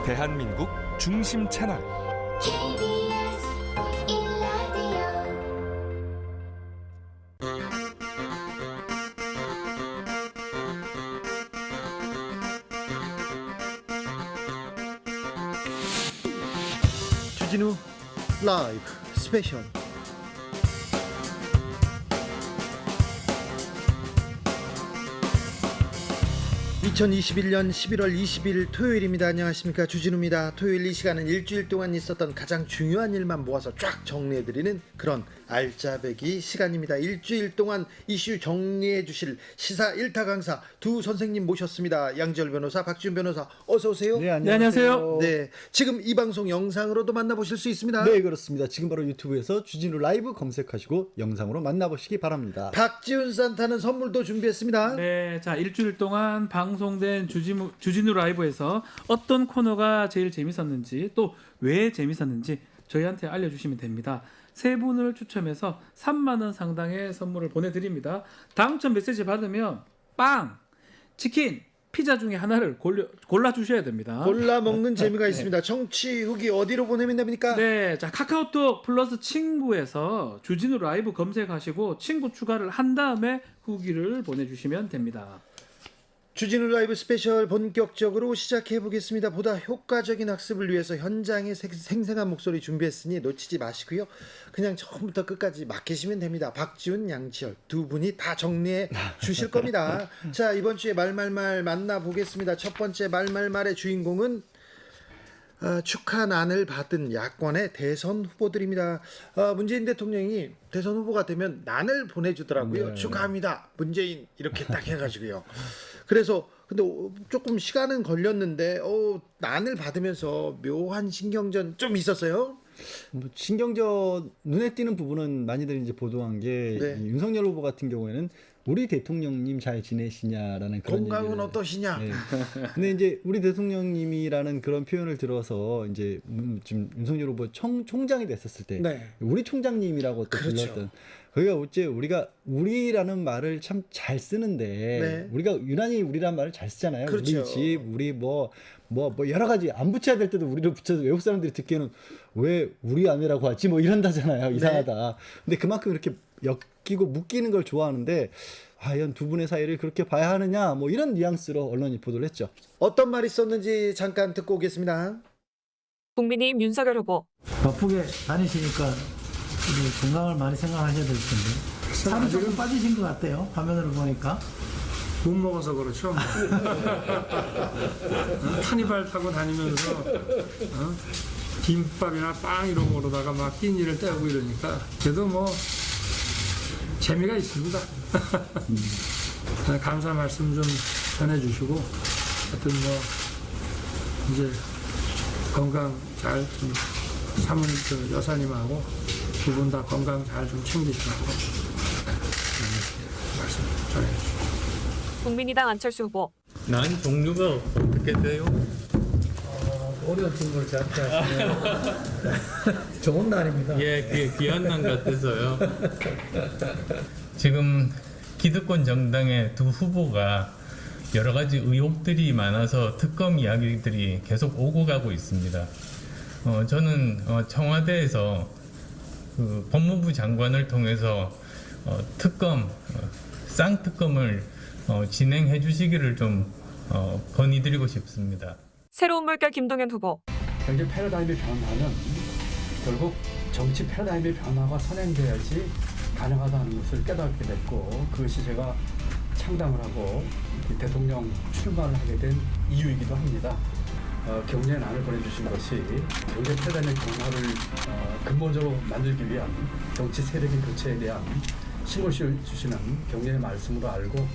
대한민국 중심 채널 KBS 1라디오 주진우 라이브 스페셜. 2021년 11월 20일 토요일입니다. 안녕하십니까, 주진우입니다. 토요일 이 시간은 일주일 동안 있었던 가장 중요한 일만 모아서 쫙 정리해드리는 그런 알짜배기 시간입니다. 일주일 동안 이슈 정리해 주실 시사 1타 강사 두 선생님 모셨습니다. 양지열 변호사, 박지훈 변호사, 어서 오세요. 네, 안녕하세요. 네, 지금 이 방송 영상으로도 만나보실 수 있습니다. 네, 그렇습니다. 지금 바로 유튜브에서 주진우 라이브 검색하시고 영상으로 만나보시기 바랍니다. 박지훈 산타는 선물도 준비했습니다. 네, 자 일주일 동안 방송된 주진우 라이브에서 어떤 코너가 제일 재밌었는지 또 왜 재밌었는지 저희한테 알려주시면 됩니다. 세 분을 추첨해서 3만 원 상당의 선물을 보내드립니다. 당첨 메시지 받으면 빵, 치킨, 피자 중에 하나를 골라주셔야 됩니다. 골라 먹는 재미가 있습니다. 정치 후기 어디로 보내면 됩니까? 네, 자 카카오톡 플러스 친구에서 주진우 라이브 검색하시고 친구 추가를 한 다음에 후기를 보내주시면 됩니다. 주진우 라이브 스페셜 본격적으로 시작해 보겠습니다. 보다 효과적인 학습을 위해서 현장의 생생한 목소리 준비했으니 놓치지 마시고요. 그냥 처음부터 끝까지 맡기시면 됩니다. 박지훈, 양지열 두 분이 다 정리해 주실 겁니다. 자, 이번 주에 말말말 만나보겠습니다. 첫 번째 말말말의 주인공은 축하난을 받은 야권의 대선 후보들입니다. 문재인 대통령이 대선 후보가 되면 난을 보내주더라고요. 네. 축하합니다, 문재인, 이렇게 딱 해가지고요. 그래서 근데 조금 시간은 걸렸는데 난을 받으면서 묘한 신경전 좀 있었어요. 뭐 신경전 눈에 띄는 부분은 많이들 이제 보도한 게 네. 이 윤석열 후보 같은 경우에는 우리 대통령님 잘 지내시냐라는 그런 건강은 얘기를, 어떠시냐? 네. 근데 이제 우리 대통령님이라는 그런 표현을 들어서 이제 지금 윤석열 후보 총장이 됐었을 때 네. 우리 총장님이라고 또 그렇죠. 불렀던, 거기가 어째 우리가 우리라는 말을 참 잘 쓰는데 네. 우리가 유난히 우리라는 말을 잘 쓰잖아요. 그렇죠. 우리 집, 우리 뭐 여러 가지 안 붙여야 될 때도 우리를 붙여서 외국 사람들이 듣기에는 왜 우리 아내라고 하지 뭐 이런다잖아요. 이상하다. 근데 그만큼 이렇게 엮이고 묶이는 걸 좋아하는데 과연 두 분의 사이를 그렇게 봐야 하느냐 뭐 이런 뉘앙스로 언론이 보도를 했죠. 어떤 말이 있었는지 잠깐 듣고 오겠습니다. 국민의힘 윤석열 후보. 바쁘게 다니시니까 우리 건강을 많이 생각하셔야 될 텐데 살이 조금 빠지신 것 같아요. 화면으로 보니까. 못 먹어서 그렇죠. 카니발 타고 다니면서 김밥이나 빵 이런 거로다가 막 끼니를 때우고 이러니까 그래도 뭐 재미가 있습니다. 감사 말씀 좀 전해주시고 하여튼 뭐 이제 건강 잘 좀 사모님 여사님하고 두 분 다 건강 잘 좀 챙기시라고 말씀 전해주시고. 국민의당 안철수 후보. 난 종류가 어떻게 돼요? 어려운 친구를 잡게 하시네요. 좋은 날입니다. 예, 귀한 날 같아서요. 지금 기득권 정당의 두 후보가 여러 가지 의혹들이 많아서 특검 이야기들이 계속 오고 가고 있습니다. 저는 청와대에서 그 법무부 장관을 통해서 특검, 쌍특검을 진행해 주시기를 좀 건의드리고 싶습니다. 새로운 물결 김동연 후보. 경제 패러다임의 변화는 결국 정치 패러다임의 변화가 선행돼야지 가능하다는 것을 깨닫게 됐고, 그것이 제가 창당을 하고 대통령 출마를 하게 된 이유이기도 합니다. 경제의 난을 보내주신 것이 경제 패러다임의 변화를 근본적으로 만들기 위한 정치 세력의 교체에 대한 힘을 주시는 경제의 말씀으로 알고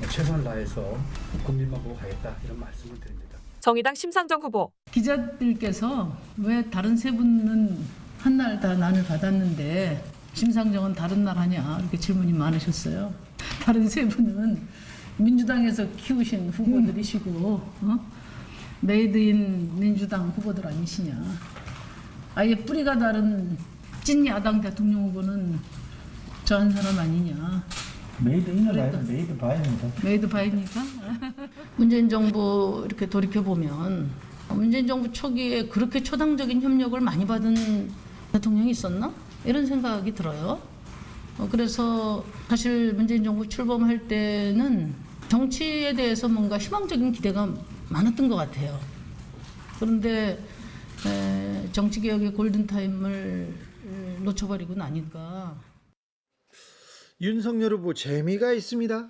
최선을 다해서 국민만 보고 가겠다, 이런 말씀을 드립니다. 정의당 심상정 후보. 기자들께서 왜 다른 세 분은 한 날 다 난을 받았는데 심상정은 다른 날 하냐, 이렇게 질문이 많으셨어요. 다른 세 분은 민주당에서 키우신 후보들이시고 메이드인 민주당 후보들 아니시냐. 아예 뿌리가 다른 찐 야당 대통령 후보는 저 한 사람 아니냐. 메이드 인은 아니고 메이드 바입니다. 메이드 바입니까? 문재인 정부 이렇게 돌이켜보면 문재인 정부 초기에 그렇게 초당적인 협력을 많이 받은 대통령이 있었나? 이런 생각이 들어요. 그래서 사실 문재인 정부 출범할 때는 정치에 대해서 뭔가 희망적인 기대가 많았던 것 같아요. 그런데 정치개혁의 골든타임을 놓쳐버리고 나니까. 윤석열 후보 재미가 있습니다.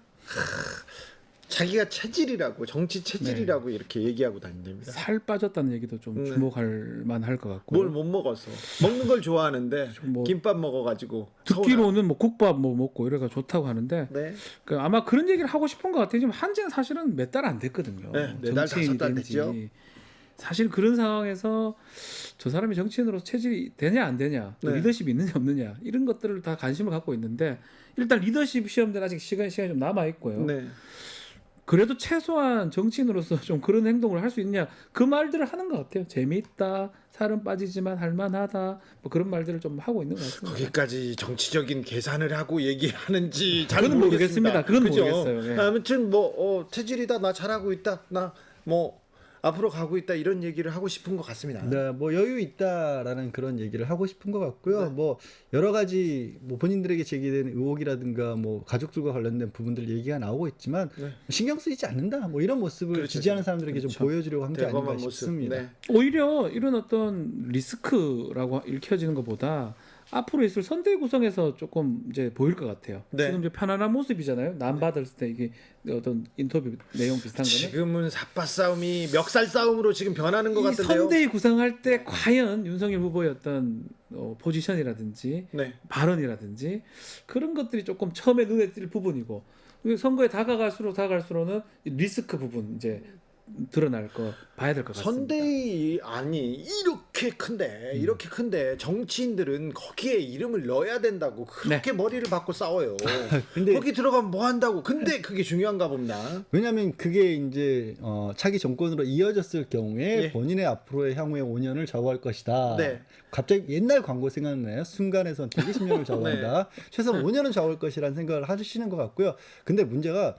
자기가 체질이라고, 정치 체질이라고 이렇게 얘기하고 다닌답니다. 살 빠졌다는 얘기도 좀 주목할 만할 것 같고. 뭘 못 먹어서 먹는 걸 좋아하는데 뭐 김밥 먹어가지고 듣기로는 뭐 국밥 뭐 먹고 이래가 좋다고 하는데 네. 그 아마 그런 얘기를 하고 싶은 것 같아요. 지금 한지는 사실은 몇 달 안 됐거든요. 네, 4달, 5달 됐죠. 사실 그런 상황에서 저 사람이 정치인으로서 체질이 되냐 안 되냐, 또 네. 리더십이 있느냐 없느냐 이런 것들을 다 관심을 갖고 있는데 일단 리더십 시험들 아직 시간이 좀 남아 있고요. 네. 그래도 최소한 정치인으로서 좀 그런 행동을 할 수 있냐 그 말들을 하는 것 같아요. 재미있다, 살은 빠지지만 할만하다, 뭐 그런 말들을 좀 하고 있는 것 같습니다. 거기까지 정치적인 계산을 하고 얘기하는지 잘 그건 모르겠습니다. 그건 그죠? 모르겠어요. 네. 아무튼 뭐 체질이다, 나 잘하고 있다, 나 뭐 앞으로 가고 있다 이런 얘기를 하고 싶은 것 같습니다. 네, 뭐 여유 있다라는 그런 얘기를 하고 싶은 것 같고요. 네. 뭐 여러 가지 뭐 본인들에게 제기된 의혹이라든가 뭐 가족들과 관련된 부분들 얘기가 나오고 있지만 네. 신경 쓰이지 않는다. 뭐 이런 모습을 그렇죠. 지지하는 사람들에게 그렇죠. 좀 보여주려고 한 게 아닌가 대범한 모습. 싶습니다. 네. 오히려 이런 어떤 리스크라고 읽혀지는 것보다 앞으로 있을 선대위 구성에서 조금 이제 보일 것 같아요. 네. 지금 이제 편안한 모습이잖아요. 남 받을 때 이게 어떤 인터뷰 내용 비슷한 거는. 지금은 삿바 싸움이 멱살 싸움으로 지금 변하는 것 이 같은데요. 선대위 구성할 때 과연 윤석열 후보의 어떤 포지션이라든지 네. 발언이라든지 그런 것들이 조금 처음에 눈에 띌 부분이고 선거에 다가갈수록은 리스크 부분 이제 드러날 거 봐야 될 것 같습니다. 선대위 아니 이렇게 큰데 정치인들은 거기에 이름을 넣어야 된다고 그렇게 머리를 박고 싸워요. 근데 거기 들어가면 뭐 한다고. 근데 그게 중요한가 봅니다. 왜냐하면 그게 이제 차기 정권으로 이어졌을 경우에 예. 본인의 앞으로의 향후의 5년을 좌우할 것이다. 네. 갑자기 옛날 광고 생각나요. 순간의 선택이 10년을 좌우한다. 최소한 5년은 좌우할 것이라는 생각을 하시는 것 같고요. 근데 문제가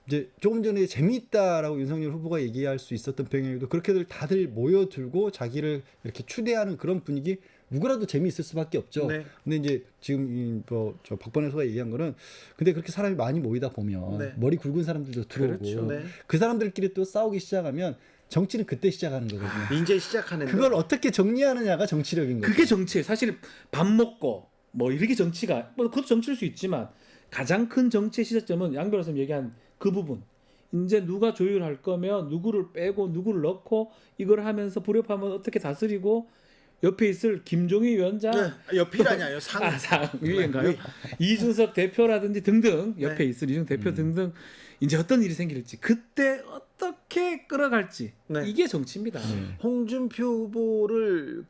이제 조금 전에 재미있다라고 윤석열 후보가 얘기할 수 있었던 배경에도 그렇게들 다들 모여들고 자기를 이렇게 추대하는 그런 분위기 누구라도 재미있을 수밖에 없죠. 네. 근데 이제 지금 저 박번혜서가 얘기한 거는 근데 그렇게 사람이 많이 모이다 보면 네. 머리 굵은 사람들도 들어오고 그렇죠. 네. 그 사람들끼리 또 싸우기 시작하면 정치는 그때 시작하는 거거든요. 이제 시작하는데 그걸 어떻게 정리하느냐가 정치력인 거죠. 그게 정치예요. 사실 밥 먹고 뭐 이렇게 정치가 뭐 그것도 정치일 수 있지만 가장 큰 정치의 시작점은 양 변호사님 얘기한 그 부분. 이제 누가 조율할 거면 누구를 빼고 누구를 넣고 이걸 하면서 불협화음은 어떻게 다스리고 옆에 있을 김종희 위원장 네. 옆이라냐요. 상. 위인가요? 위. 이준석 대표라든지 등등 옆에 네. 있을 이준석 대표 등등 이제 어떤 일이 생길지 그때 어떻게 끌어갈지 네. 이게 정치입니다. 홍준표 후보를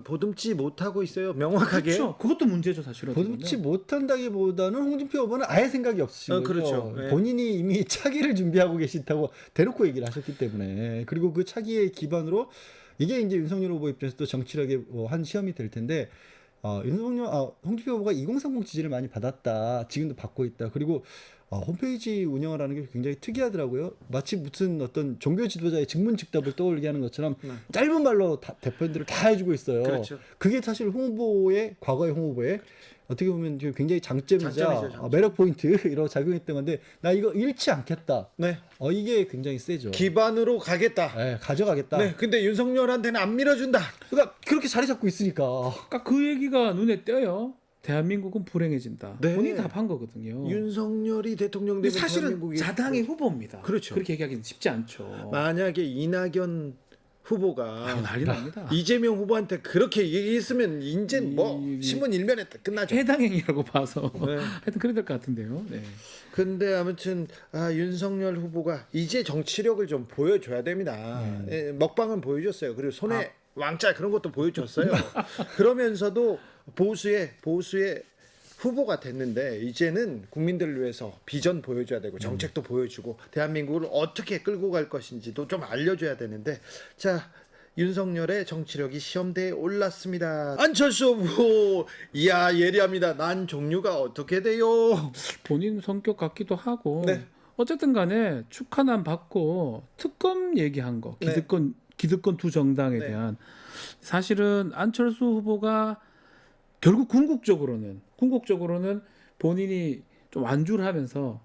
보듬지 못하고 있어요. 명확하게. 그렇죠. 그것도 문제죠 사실은. 보듬지 못한다기보다는 홍준표 후보는 아예 생각이 없으신 거죠. 그렇죠. 네. 본인이 이미 차기를 준비하고 계시다고 대놓고 얘기를 하셨기 때문에 그리고 그 차기의 기반으로 이게 이제 윤석열 후보 입장에서 또 정치력의 한 시험이 될 텐데 홍준표 후보가 2030 지지를 많이 받았다. 지금도 받고 있다. 그리고 홈페이지 운영을 하는 게 굉장히 특이하더라고요. 마치 무슨 어떤 종교 지도자의 직문직답을 떠올리게 하는 것처럼 짧은 말로 대표들을 다 해주고 있어요. 그렇죠. 그게 사실 과거의 홍 후보의 어떻게 보면 굉장히 장점이자 장점이죠. 매력 포인트로 작용했던 건데 나 이거 잃지 않겠다. 네. 이게 굉장히 세죠. 기반으로 가겠다. 네, 가져가겠다. 네. 근데 윤석열한테는 안 밀어준다. 그러니까 그렇게 자리 잡고 있으니까. 그러니까 그 얘기가 눈에 띄어요. 대한민국은 불행해진다. 네. 본인이 답한 거거든요. 윤석열이 대통령 되면 사실은 대한민국이 자당의 후보입니다. 그렇죠. 그렇게 얘기하기는 쉽지 않죠. 만약에 이나견 후보가 난리 납니다. 이재명 후보한테 그렇게 얘기했으면 인젠 뭐 신문 일면에 끝나죠. 해당행위라고 봐서 네. 하여튼 그래야 될 것 같은데요. 네. 근데 아무튼 윤석열 후보가 이제 정치력을 좀 보여줘야 됩니다. 예, 먹방은 보여줬어요. 그리고 손에 왕자 그런 것도 보여줬어요. 그러면서도 보수의 후보가 됐는데 이제는 국민들을 위해서 비전 보여줘야 되고 정책도 보여주고 대한민국을 어떻게 끌고 갈 것인지도 좀 알려줘야 되는데 자 윤석열의 정치력이 시험대에 올랐습니다. 안철수 후보 이야 예리합니다. 난 종류가 어떻게 돼요? 본인 성격 같기도 하고 네. 어쨌든 간에 축하난 받고 특검 얘기한 거 기득권 두 정당에 네. 대한 사실은 안철수 후보가 결국 궁극적으로는 본인이 좀 완주를 하면서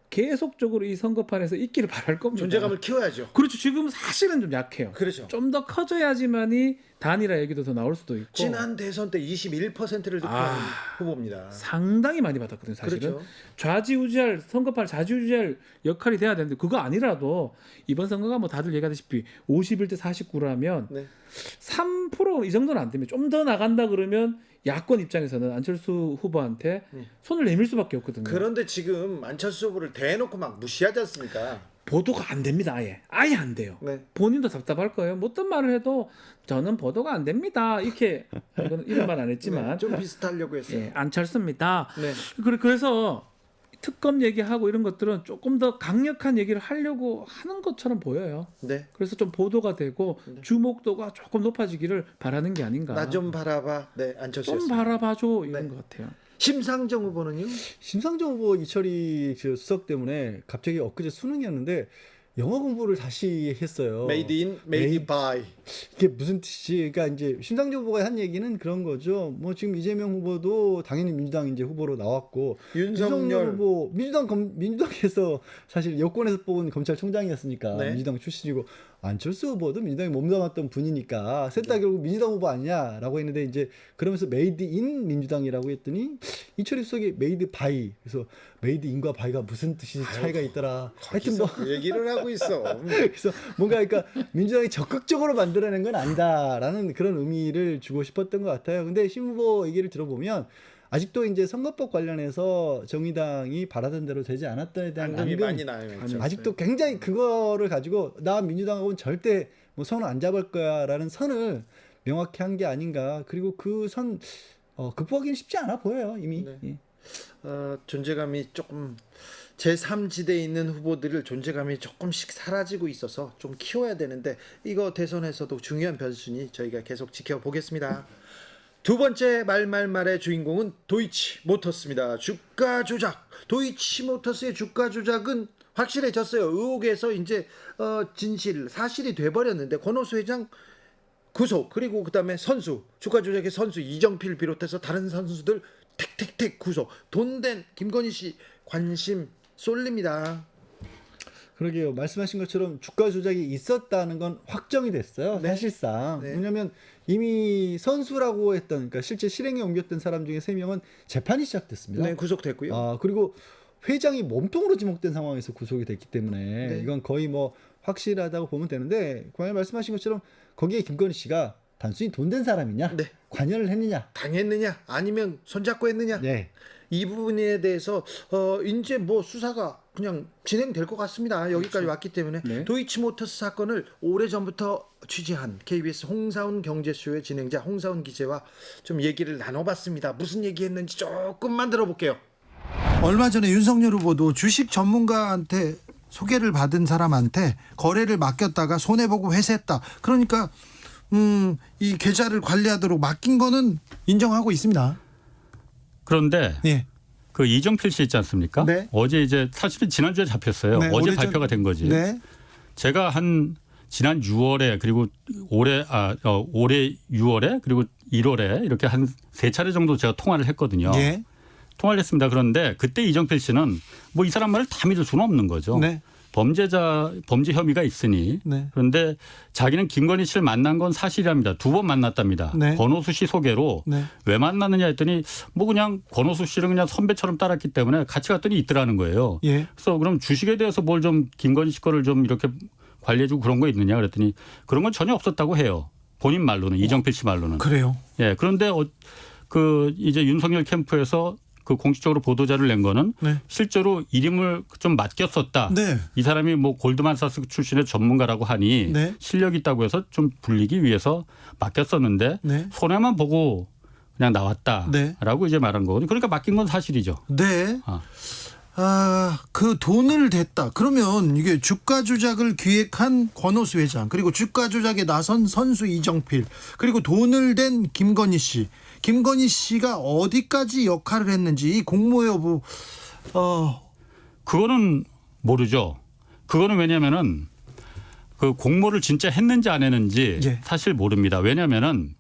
계속적으로 이 선거판에서 있기를 바랄 겁니다. 존재감을 키워야죠. 그렇죠. 지금 사실은 좀 약해요. 그렇죠. 좀 더 커져야지만이 단일화 얘기도 더 나올 수도 있고. 지난 대선 때 21%를 득표한 후보입니다. 상당히 많이 받았거든요. 사실은 그렇죠. 좌지우지할 선거판을 좌지우지할 역할이 돼야 되는데 그거 아니라도 이번 선거가 뭐 다들 얘기하다시피 51대 49라면 네. 3%이 정도는 안 되면 좀 더 나간다 그러면 야권 입장에서는 안철수 후보한테 손을 내밀 수밖에 없거든요. 그런데 지금 안철수 후보를 대놓고 막 무시하지 않습니까? 보도가 안 됩니다. 아예 안 돼요. 네. 본인도 답답할 거예요. 뭐 어떤 말을 해도 저는 보도가 안 됩니다. 이렇게 이런 말 안 했지만 네, 좀 비슷하려고 했어요. 예, 안철수입니다. 네. 그래서 특검 얘기하고 이런 것들은 조금 더 강력한 얘기를 하려고 하는 것처럼 보여요. 네. 그래서 좀 보도가 되고 주목도가 조금 높아지기를 바라는 게 아닌가. 나 좀 바라봐. 네, 안철수. 좀 바라봐줘 이런 것 같아요. 심상정 후보는요? 심상정 후보 이철이 수석 때문에 갑자기 엊그제 수능이었는데 영어 공부를 다시 했어요. Made in, made by. 이게 무슨 뜻이지? 그러니까 이제 심상정 후보가 한 얘기는 그런 거죠. 뭐 지금 이재명 후보도 당연히 민주당 이제 후보로 나왔고 윤석열 후보 민주당에서 사실 여권에서 뽑은 검찰총장이었으니까 네. 민주당 출신이고 안철수 후보도 민주당에 몸담았던 분이니까 셋 다 결국 민주당 후보 아니냐라고 했는데 이제 그러면서 메이드 인 민주당이라고 했더니 이철희 수석이 메이드 바이 그래서 메이드 인과 바이가 무슨 뜻이 차이가 있더라. 하여튼 뭐 그 얘기를 하고 있어. 그래서 뭔가 그러니까 민주당이 적극적으로 만들어낸 건 아니다라는 그런 의미를 주고 싶었던 것 같아요. 근데 심 후보 얘기를 들어보면 아직도 이제 선거법 관련해서 정의당이 바라던 대로 되지 않았다에 대한 반응이 많이 나요. 아직도 굉장히 그거를 가지고 나 민주당하고는 절대 뭐 손을 안 잡을 거야라는 선을 명확히 한 게 아닌가. 그리고 그 선 극복하기는 쉽지 않아 보여요 이미. 네. 예. 존재감이 조금 제3지대에 있는 후보들을 존재감이 조금씩 사라지고 있어서 좀 키워야 되는데 이거 대선에서도 중요한 변수니 저희가 계속 지켜보겠습니다. 두 번째 말의 주인공은 도이치모터스입니다. 주가 조작. 도이치모터스의 주가 조작은 확실해졌어요. 의혹에서 이제 진실, 사실이 돼버렸는데 권오수 회장 구속 그리고 그다음에 선수 주가 조작의 선수 이정필 비롯해서 다른 선수들 택 구속. 돈 된 김건희 씨 관심 쏠립니다. 그러게요. 말씀하신 것처럼 주가 조작이 있었다는 건 확정이 됐어요. 네. 사실상. 네. 왜냐하면 이미 선수라고 했던 그러니까 실제 실행에 옮겼던 사람 중에 3명은 재판이 시작됐습니다. 네, 구속됐고요. 그리고 회장이 몸통으로 지목된 상황에서 구속이 됐기 때문에 네. 이건 거의 뭐 확실하다고 보면 되는데 과연 말씀하신 것처럼 거기에 김건희 씨가 단순히 돈 된 사람이냐, 네. 관여를 했느냐, 당했느냐, 아니면 손잡고 했느냐. 네. 이 부분에 대해서 이제 뭐 수사가 그냥 진행될 것 같습니다. 여기까지 왔기 때문에 네. 도이치모터스 사건을 오래전부터 취재한 KBS 홍사훈 경제쇼의 진행자 홍사훈 기자와 좀 얘기를 나눠봤습니다. 무슨 얘기했는지 조금만 들어볼게요. 얼마 전에 윤석열 후보도 주식 전문가한테 소개를 받은 사람한테 거래를 맡겼다가 손해보고 회수했다. 그러니까 이 계좌를 관리하도록 맡긴 거는 인정하고 있습니다. 그런데 예. 그 이정필 씨 있지 않습니까? 네. 어제 이제 사실은 지난주에 잡혔어요. 네, 어제 오래전- 발표가 된 거지. 네. 제가 한 지난 6월에 그리고 올해 6월에 그리고 1월에 이렇게 한 3차례 정도 제가 통화를 했거든요. 예. 통화를 했습니다. 그런데 그때 이정필 씨는 뭐 이 사람 말을 다 믿을 수는 없는 거죠. 네. 범죄 혐의가 있으니 네. 그런데 자기는 김건희 씨를 만난 건 사실이랍니다. 2번 만났답니다. 네. 권오수 씨 소개로 네. 왜 만났느냐 했더니 뭐 그냥 권오수 씨를 그냥 선배처럼 따랐기 때문에 같이 갔더니 있더라는 거예요. 예. 그래서 그럼 주식에 대해서 뭘 좀 김건희 씨 거를 좀 이렇게 관리해주고 그런 거 있느냐 그랬더니 그런 건 전혀 없었다고 해요. 본인 말로는 이정필 씨 말로는. 그래요. 예. 그런데 그 이제 윤석열 캠프에서 그 공식적으로 보도자를 낸 거는 네. 실제로 이름을 좀 맡겼었다. 네. 이 사람이 뭐 골드만사스 출신의 전문가라고 하니 네. 실력이 있다고 해서 좀 불리기 위해서 맡겼었는데 네. 손해만 보고 그냥 나왔다라고 네. 이제 말한 거거든요. 그러니까 맡긴 건 사실이죠. 네. 그 돈을 댔다. 그러면 이게 주가 조작을 기획한 권오수 회장, 그리고 주가 조작에 나선 선수 이정필, 그리고 돈을 댄 김건희 씨. 김건희 씨가 어디까지 역할을 했는지 이 공모 여부 그거는 모르죠. 그거는 왜냐면은 그 공모를 진짜 했는지 안 했는지 예. 사실 모릅니다. 왜냐하면은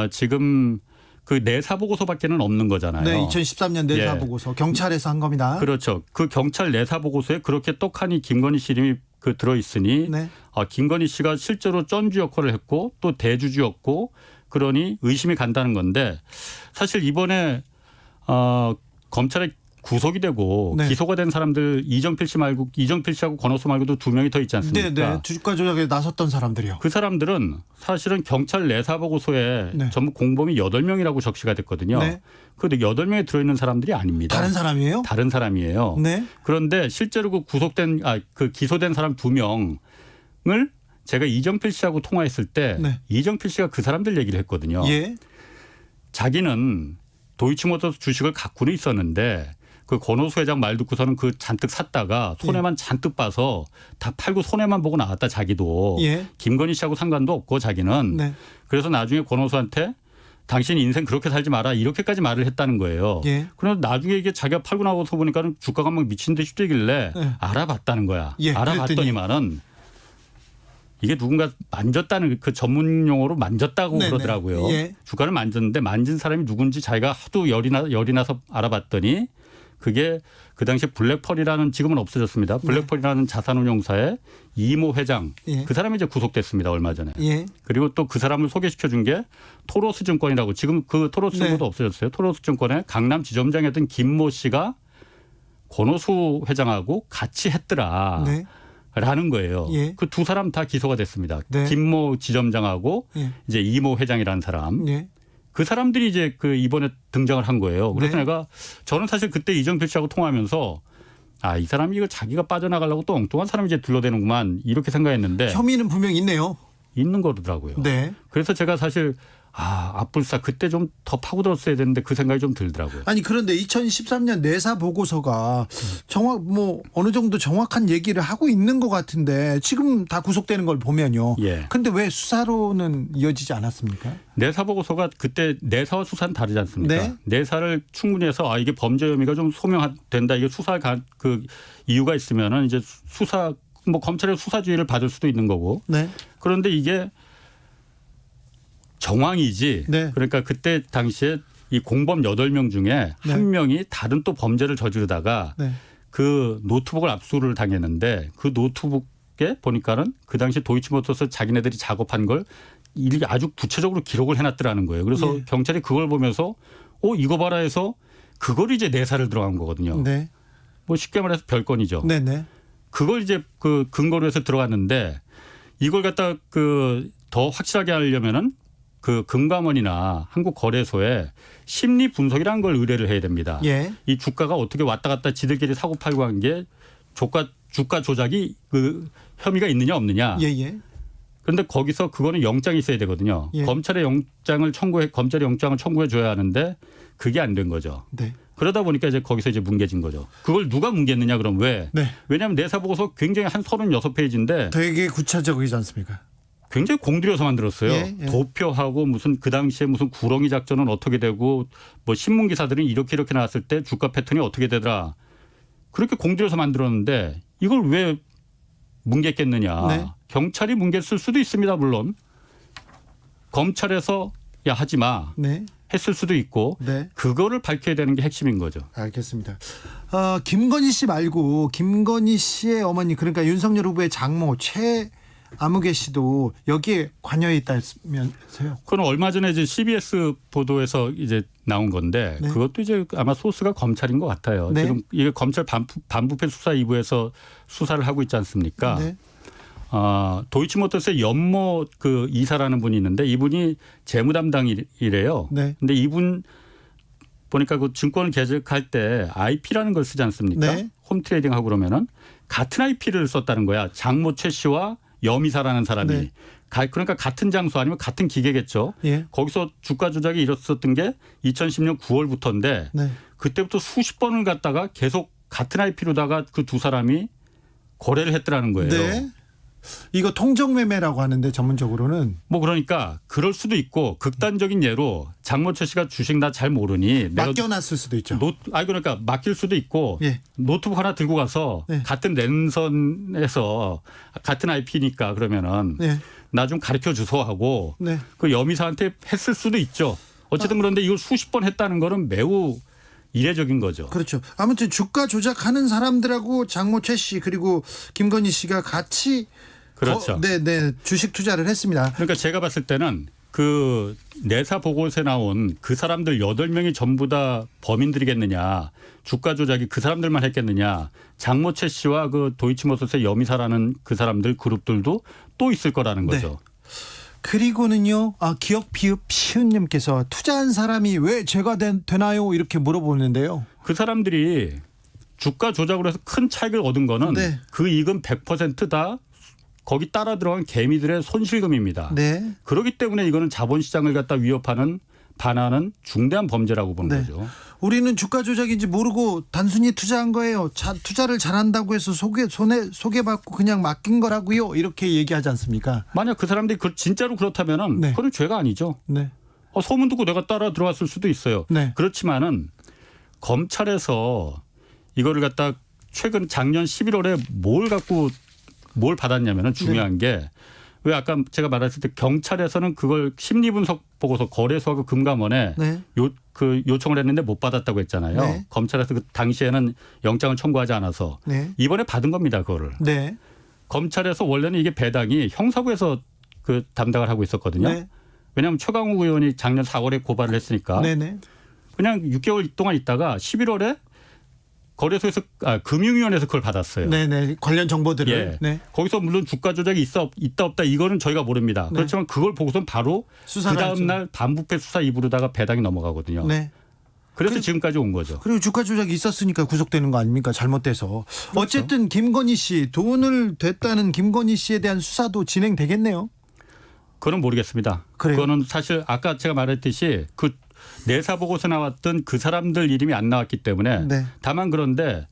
지금 그 내사 보고서밖에는 없는 거잖아요. 네, 2013년 내사 예. 보고서 경찰에서 한 겁니다. 그렇죠. 그 경찰 내사 보고서에 그렇게 떡하니 김건희 씨 이름이 그 들어 있으니 네. 김건희 씨가 실제로 전주 역할을 했고 또 대주주였고 그러니 의심이 간다는 건데 사실 이번에 검찰에 구속이 되고 네. 기소가 된 사람들 이정필 씨하고 권오수 말고도 2명이 더 있지 않습니까? 네, 네. 주가 조작에 나섰던 사람들이요. 그 사람들은 사실은 경찰 내사 보고서에 네. 전부 공범이 8명이라고 적시가 됐거든요. 네. 그런데 8명에 들어있는 사람들이 아닙니다. 다른 사람이에요? 다른 사람이에요. 네. 그런데 실제로 그 그 기소된 사람 2명을 제가 이정필 씨하고 통화했을 때 네. 이정필 씨가 그 사람들 얘기를 했거든요. 예. 자기는 도이치모터스 주식을 갖고는 있었는데 그 권오수 회장 말 듣고서는 그 잔뜩 샀다가 손해만 잔뜩 봐서 다 팔고 손해만 보고 나왔다 자기도. 예. 김건희 씨하고 상관도 없고 자기는. 네. 그래서 나중에 권오수한테 당신 인생 그렇게 살지 마라 이렇게까지 말을 했다는 거예요. 예. 그래서 나중에 이게 자기가 팔고 나와서 보니까는 주가가 막 미친 듯이 뛰길래 네. 알아봤다는 거야. 예, 알아봤더니만은 이게 누군가 만졌다는 그 전문 용어로 만졌다고 네네. 그러더라고요. 예. 주가를 만졌는데 만진 사람이 누군지 자기가 하도 열이 나서 알아봤더니 그게 그 당시 블랙펄이라는 지금은 없어졌습니다. 블랙펄이라는 자산운용사의 이모 회장. 예. 그 사람이 이제 구속됐습니다. 얼마 전에. 예. 그리고 또 그 사람을 소개시켜 준 게 토로스 증권이라고 지금 그 토로스 증권도 네. 없어졌어요. 토로스 증권의 강남 지점장이었던 김모 씨가 권오수 회장하고 같이 했더라. 네. 라는 거예요. 예. 그 두 사람 다 기소가 됐습니다. 네. 김모 지점장하고 예. 이제 이모 회장이라는 사람. 예. 그 사람들이 이제 그 이번에 등장을 한 거예요. 그래서 네. 내가 저는 사실 그때 이정필 씨하고 통화하면서 이 사람이 이거 자기가 빠져나가려고 또 엉뚱한 사람이 이제 둘러대는구만 이렇게 생각했는데 혐의는 분명 있네요. 있는 거더라고요. 네. 그래서 제가 사실 앞불사 그때 좀 더 파고들었어야 되는데 그 생각이 좀 들더라고요. 아니 그런데 2013년 내사 보고서가 어느 정도 정확한 얘기를 하고 있는 것 같은데 지금 다 구속되는 걸 보면요. 예. 근데 왜 수사로는 이어지지 않았습니까? 내사 보고서가 그때 내사와 수사는 다르지 않습니까? 네. 내사를 충분히 해서 이게 범죄 혐의가 좀 소명된다. 이게 수사 그 이유가 있으면은 이제 수사 검찰의 수사주의를 받을 수도 있는 거고. 네. 그런데 이게 정황이지. 네. 그러니까 그때 당시에 이 공범 8명 중에 한 명이 다른 또 범죄를 저지르다가 네. 그 노트북을 압수를 당했는데 그 노트북에 보니까는 그 당시 도이치모터스 자기네들이 작업한 걸 이렇게 아주 구체적으로 기록을 해놨더라는 거예요. 그래서 예. 경찰이 그걸 보면서 이거 봐라 해서 그걸 이제 내사를 들어간 거거든요. 네. 쉽게 말해서 별건이죠. 네네. 그걸 이제 그 근거로 해서 들어갔는데 이걸 갖다 더 확실하게 하려면은 그 금감원이나 한국거래소에 심리 분석이라는 걸 의뢰를 해야 됩니다. 예. 이 주가가 어떻게 왔다 갔다 지들끼리 사고 팔고 한 게 주가 조작이 그 혐의가 있느냐 없느냐. 예예. 그런데 거기서 그거는 영장이 있어야 되거든요. 예. 검찰이 영장을 청구해 줘야 하는데 그게 안 된 거죠. 네. 그러다 보니까 이제 거기서 이제 뭉개진 거죠. 그걸 누가 뭉갰느냐 그럼 왜? 네. 왜냐하면 내사 보고서 굉장히 한 36페이지인데 되게 구체적이지 않습니까? 굉장히 공들여서 만들었어요. 예, 예. 도표하고 그 당시에 무슨 구렁이 작전은 어떻게 되고 신문 기사들은 이렇게 나왔을 때 주가 패턴이 어떻게 되더라. 그렇게 공들여서 만들었는데 이걸 왜 뭉갰겠느냐. 네. 경찰이 뭉갰을 수도 있습니다. 물론. 검찰에서 하지 마. 네. 했을 수도 있고 네. 그거를 밝혀야 되는 게 핵심인 거죠. 알겠습니다. 김건희 씨 말고 김건희 씨의 어머니 그러니까 윤석열 후보의 장모 최아무개 씨도 여기에 관여해 있다면서요? 그건 얼마 전에 이제 CBS 보도에서 이제 나온 건데 네. 그것도 이제 아마 소스가 검찰인 것 같아요. 네. 지금 이게 검찰 반부패 수사 2부에서 수사를 하고 있지 않습니까? 네. 도이치모터스의 연모 그 이사라는 분이 있는데 이분이 재무 담당이래요. 네. 근데 이분 보니까 그 증권을 개설할 때 IP라는 걸 쓰지 않습니까? 네. 홈트레이딩 하고 그러면은 같은 IP를 썼다는 거야. 장모 최 씨와 염이사라는 사람이. 네. 그러니까 같은 장소 아니면 같은 기계겠죠. 예. 거기서 주가 조작이 일어섰던 게 2010년 9월부터인데 네. 그때부터 수십 번을 갖다가 계속 같은 IP로다가 그 두 사람이 거래를 했더라는 거예요. 네. 이거 통정매매라고 하는데 전문적으로는 뭐 그러니까 그럴 수도 있고 극단적인 예로 장모철 씨가 주식 나 잘 모르니 내가 맡겨놨을 수도 있죠. 그러니까 맡길 수도 있고 예. 노트북 하나 들고 가서 네. 같은 랜선에서 같은 IP니까 그러면은 네. 나 좀 가르쳐 주소 하고 네. 그 여미사한테 했을 수도 있죠. 어쨌든 그런데 이걸 수십 번 했다는 거는 매우 이례적인 거죠. 그렇죠. 아무튼 주가 조작하는 사람들하고 장모 최 씨 그리고 김건희 씨가 같이 그렇죠. 네, 주식 투자를 했습니다. 그러니까 제가 봤을 때는 그 내사 보고서에 나온 그 사람들 8명이 전부 다 범인들이겠느냐. 주가 조작이 그 사람들만 했겠느냐. 장모채 씨와 그 도이치모터스의 여미사라는 그 사람들 그룹들도 또 있을 거라는 거죠. 네. 그리고는요. 기억 비읍 시은님께서 투자한 사람이 왜 죄가 되나요? 이렇게 물어보는데요. 그 사람들이 주가 조작으로 해서 큰 차익을 얻은 거는 네. 그 이익은 100% 다 거기 따라 들어간 개미들의 손실금입니다. 네. 그렇기 때문에 이거는 자본시장을 갖다 위협하는 반하는 중대한 범죄라고 보는 네. 거죠. 우리는 주가 조작인지 모르고 단순히 투자한 거예요. 투자를 잘한다고 해서 소개받고 그냥 맡긴 거라고요. 이렇게 얘기하지 않습니까? 만약 그 사람들이 진짜로 그렇다면은 네. 그건 죄가 아니죠. 네. 소문 듣고 내가 따라 들어갔을 수도 있어요. 네. 그렇지만은 검찰에서 이거를 갖다 최근 작년 11월에 뭘 받았냐면은 중요한 게 왜 아까 제가 말했을 때 경찰에서는 그걸 심리분석 보고서 거래소하고 금감원에 네. 요청을 했는데 못 받았다고 했잖아요. 네. 검찰에서 그 당시에는 영장을 청구하지 않아서 네. 이번에 받은 겁니다. 그거를. 네. 검찰에서 원래는 이게 배당이 형사부에서 그 담당을 하고 있었거든요. 네. 왜냐하면 최강욱 의원이 작년 4월에 고발을 했으니까 네네. 그냥 6개월 동안 있다가 11월에 거래소에서 금융위원회에서 그걸 받았어요. 네네. 관련 정보들을. 예. 네. 거기서 물론 주가 조작이 있다 없다 이거는 저희가 모릅니다. 네. 그렇지만 그걸 보고선 바로 수사를 그 다음 하죠. 날 반부패 수사 2부로다가 배당이 넘어가거든요. 네. 그래서 지금까지 온 거죠. 그리고 주가 조작이 있었으니까 구속되는 거 아닙니까? 잘못돼서. 그렇죠. 어쨌든 김건희 씨 돈을 댔다는 김건희 씨에 대한 수사도 진행되겠네요. 그건 모르겠습니다. 그래요? 그거는 사실 아까 제가 말했듯이 그 내사 보고서 나왔던 그 사람들 이름이 안 나왔기 때문에 네. 다만 그런데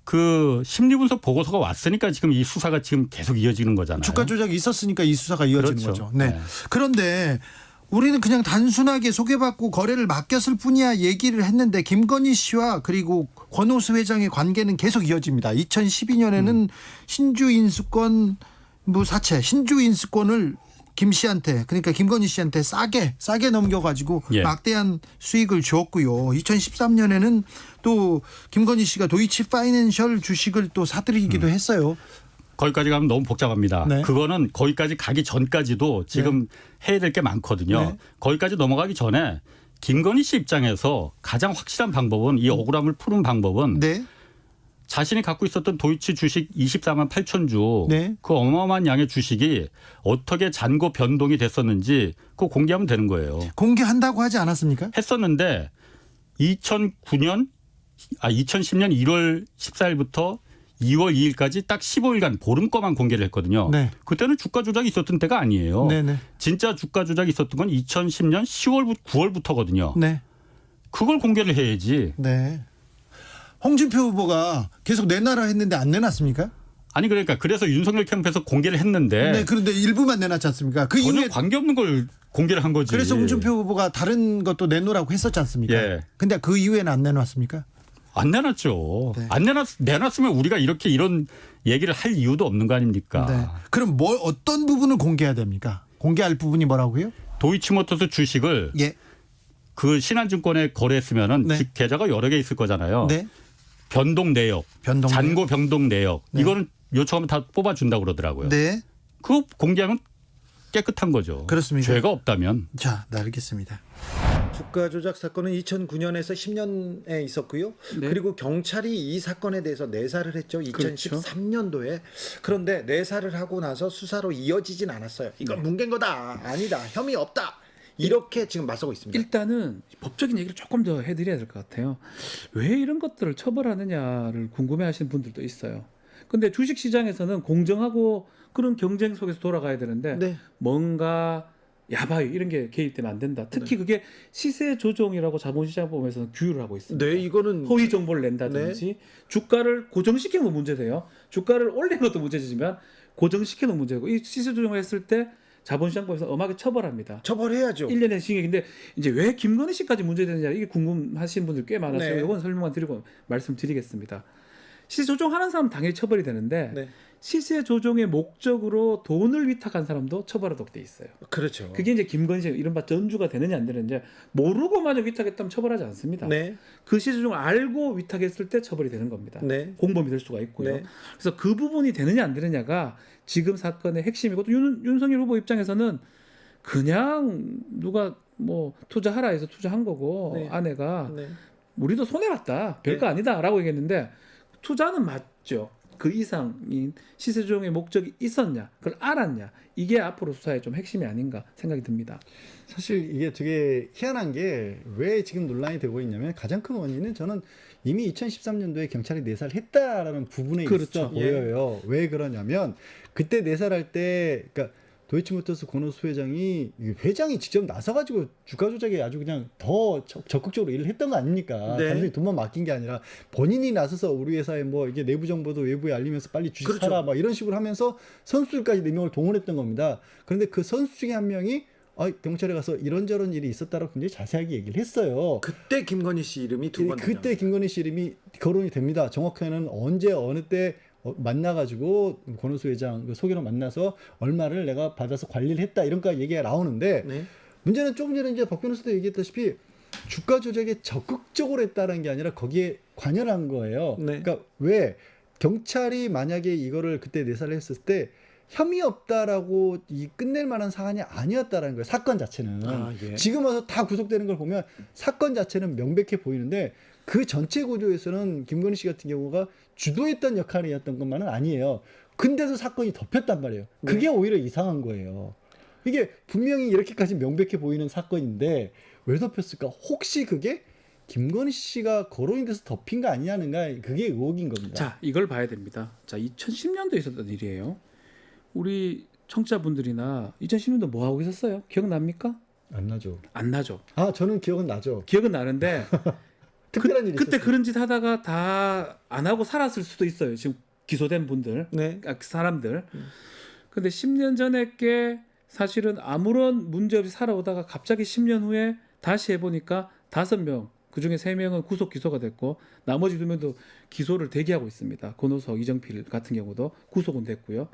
그 심리분석 보고서가 왔으니까 지금 이 수사가 지금 계속 이어지는 거잖아요. 주가 조작이 있었으니까 이 수사가 이어지는 그렇죠. 거죠. 네. 네. 그런데 우리는 그냥 단순하게 소개받고 거래를 맡겼을 뿐이야 얘기를 했는데 김건희 씨와 그리고 권오수 회장의 관계는 계속 이어집니다. 2012년에는 신주인수권 사채 신주인수권을 김 씨한테 그러니까 김건희 씨한테 싸게 넘겨가지고 예. 막대한 수익을 주었고요. 2013년에는 또 김건희 씨가 도이치 파이낸셜 주식을 또 사들이기도 했어요. 거기까지 가면 너무 복잡합니다. 네. 그거는 거기까지 가기 전까지도 지금 해야 될 게 많거든요. 네. 거기까지 넘어가기 전에 김건희 씨 입장에서 가장 확실한 방법은 이 억울함을 푸는 방법은 네. 자신이 갖고 있었던 도이치 주식 24만 8천 주 네. 그 어마어마한 양의 주식이 어떻게 잔고 변동이 됐었는지 그거 공개하면 되는 거예요. 공개한다고 하지 않았습니까? 했었는데 2010년 1월 14일부터 2월 2일까지 딱 15일간 보름 거만 공개를 했거든요. 네. 그때는 주가 조작이 있었던 때가 아니에요. 네네. 진짜 주가 조작이 있었던 건 2010년 9월부터거든요. 네. 그걸 공개를 해야지. 네. 홍준표 후보가 계속 내놔라 했는데 안 내놨습니까? 아니 그러니까 그래서 윤석열 캠프에서 공개를 했는데 네, 그런데 일부만 내놨지 않습니까? 그 전혀 이후에 관계없는 걸 공개를 한 거지. 그래서 홍준표 후보가 다른 것도 내놓으라고 했었지 않습니까? 예. 근데 그 이후에는 안 내놨습니까? 안 내놨죠. 네. 내놨으면 우리가 이런 얘기를 할 이유도 없는 거 아닙니까? 네. 그럼 어떤 부분을 공개해야 됩니까? 공개할 부분이 뭐라고요? 도이치모터스 주식을 예. 그 신한증권에 거래했으면은 네. 계좌가 여러 개 있을 거잖아요. 네. 변동 내역, 잔고 변동 내역 네. 이거는 요청하면 다 뽑아준다고 그러더라고요. 네. 그거 공개하면 깨끗한 거죠. 그렇습니다. 죄가 없다면. 자, 네, 알겠습니다. 주가 조작 사건은 2009년에서 10년에 있었고요. 네. 그리고 경찰이 이 사건에 대해서 내사를 했죠. 2013년도에. 그런데 내사를 하고 나서 수사로 이어지진 않았어요. 이건 뭉갠 거다. 아니다. 혐의 없다. 이렇게 지금 맞서고 있습니다. 일단은 법적인 얘기를 조금 더 해드려야 될 것 같아요. 왜 이런 것들을 처벌하느냐를 궁금해하시는 분들도 있어요. 근데 주식시장에서는 공정하고 그런 경쟁 속에서 돌아가야 되는데 네. 뭔가 야바이 이런 게 개입되면 안 된다. 특히 그게 시세 조종이라고 자본시장법에서는 규율을 하고 있습니다. 네, 이거는 허위 정보를 낸다든지 주가를 고정시키는 건 문제돼요. 주가를 올리는 것도 문제지만 고정시켜 놓은 문제고 이 시세 조정을 했을 때 자본시장법에서 엄하게 처벌합니다. 처벌해야죠. 1년의 징역인데 이제 왜 김건희 씨까지 문제되느냐 이게 궁금하신 분들 꽤 많아서요. 네. 이건 설명만 드리고 말씀드리겠습니다. 시세 조정하는 사람 당연히 처벌이 되는데 네. 시세 조정의 목적으로 돈을 위탁한 사람도 처벌하도록 돼 있어요. 그렇죠. 그게 이제 김건희 씨 이른바 전주가 되느냐 안 되느냐 모르고마저 위탁했다면 처벌하지 않습니다. 네. 그 시세 조정을 알고 위탁했을 때 처벌이 되는 겁니다. 네. 공범이 될 수가 있고요. 네. 그래서 그 부분이 되느냐 안 되느냐가 지금 사건의 핵심이고 또 윤석열 후보 입장에서는 그냥 누가 뭐 투자하라 해서 투자한 거고 네. 아내가 네. 우리도 손해봤다 별거 아니다라고 얘기했는데 투자는 맞죠. 그 이상인 시세 조정의 목적이 있었냐 그걸 알았냐 이게 앞으로 수사의 좀 핵심이 아닌가 생각이 듭니다. 사실 이게 되게 희한한 게 왜 지금 논란이 되고 있냐면 가장 큰 원인은 저는 이미 2013년도에 경찰이 내사를 했다라는 부분에 그렇죠. 있어 보여요. 왜 그러냐면 그때 내사할 때 그러니까 도이치모터스 권오수 회장이 직접 나서가지고 주가 조작에 아주 그냥 더 적극적으로 일을 했던 거 아닙니까? 네. 단순히 돈만 맡긴 게 아니라 본인이 나서서 우리 회사에 뭐 이게 내부 정보도 외부에 알리면서 빨리 주식 그렇죠. 사라 막 이런 식으로 하면서 선수들까지 4명을 동원했던 겁니다. 그런데 그 선수 중에 한 명이 경찰에 가서 이런저런 일이 있었다라고 굉장히 자세하게 얘기를 했어요. 그때 김건희 씨 이름이 두 번. 그때 김건희 씨 이름이 거론이 됩니다. 정확하게는 언제 어느 때 만나가지고 권오수 회장 그 소개로 만나서 얼마를 내가 받아서 관리를 했다 이런까 얘기가 나오는데 네. 문제는 조금 전에 이제 박 변호사도 얘기했다시피 주가 조작에 적극적으로 했다는 게 아니라 거기에 관여를 한 거예요. 네. 그러니까 왜 경찰이 만약에 이거를 그때 내사를 했을 때 혐의 없다라고 끝낼 만한 사안이 아니었다라는 거예요. 사건 자체는. 예. 지금 와서 다 구속되는 걸 보면 사건 자체는 명백해 보이는데 그 전체 구조에서는 김건희 씨 같은 경우가 주도했던 역할이었던 것만은 아니에요. 근데도 사건이 덮였단 말이에요. 그게 오히려 이상한 거예요. 이게 분명히 이렇게까지 명백해 보이는 사건인데 왜 덮였을까? 혹시 그게 김건희 씨가 거론이 돼서 덮인 거 아니냐는가? 그게 의혹인 겁니다. 자, 이걸 봐야 됩니다. 자, 2010년도에 있었던 일이에요. 우리 청취자분들이나 2010년도 뭐 하고 있었어요? 기억납니까? 안 나죠. 안 나죠. 아, 저는 기억은 나죠. 기억은 나는데 특별한 일이 그때 있었어요. 그런 짓 하다가 다 안 하고 살았을 수도 있어요. 지금 기소된 분들, 네. 사람들. 근데 10년 전에 게 사실은 아무런 문제 없이 살아오다가 갑자기 10년 후에 다시 해보니까 5명, 그중에 3명은 구속 기소가 됐고 나머지 2명도 기소를 대기하고 있습니다. 권오석, 이정필 같은 경우도 구속은 됐고요.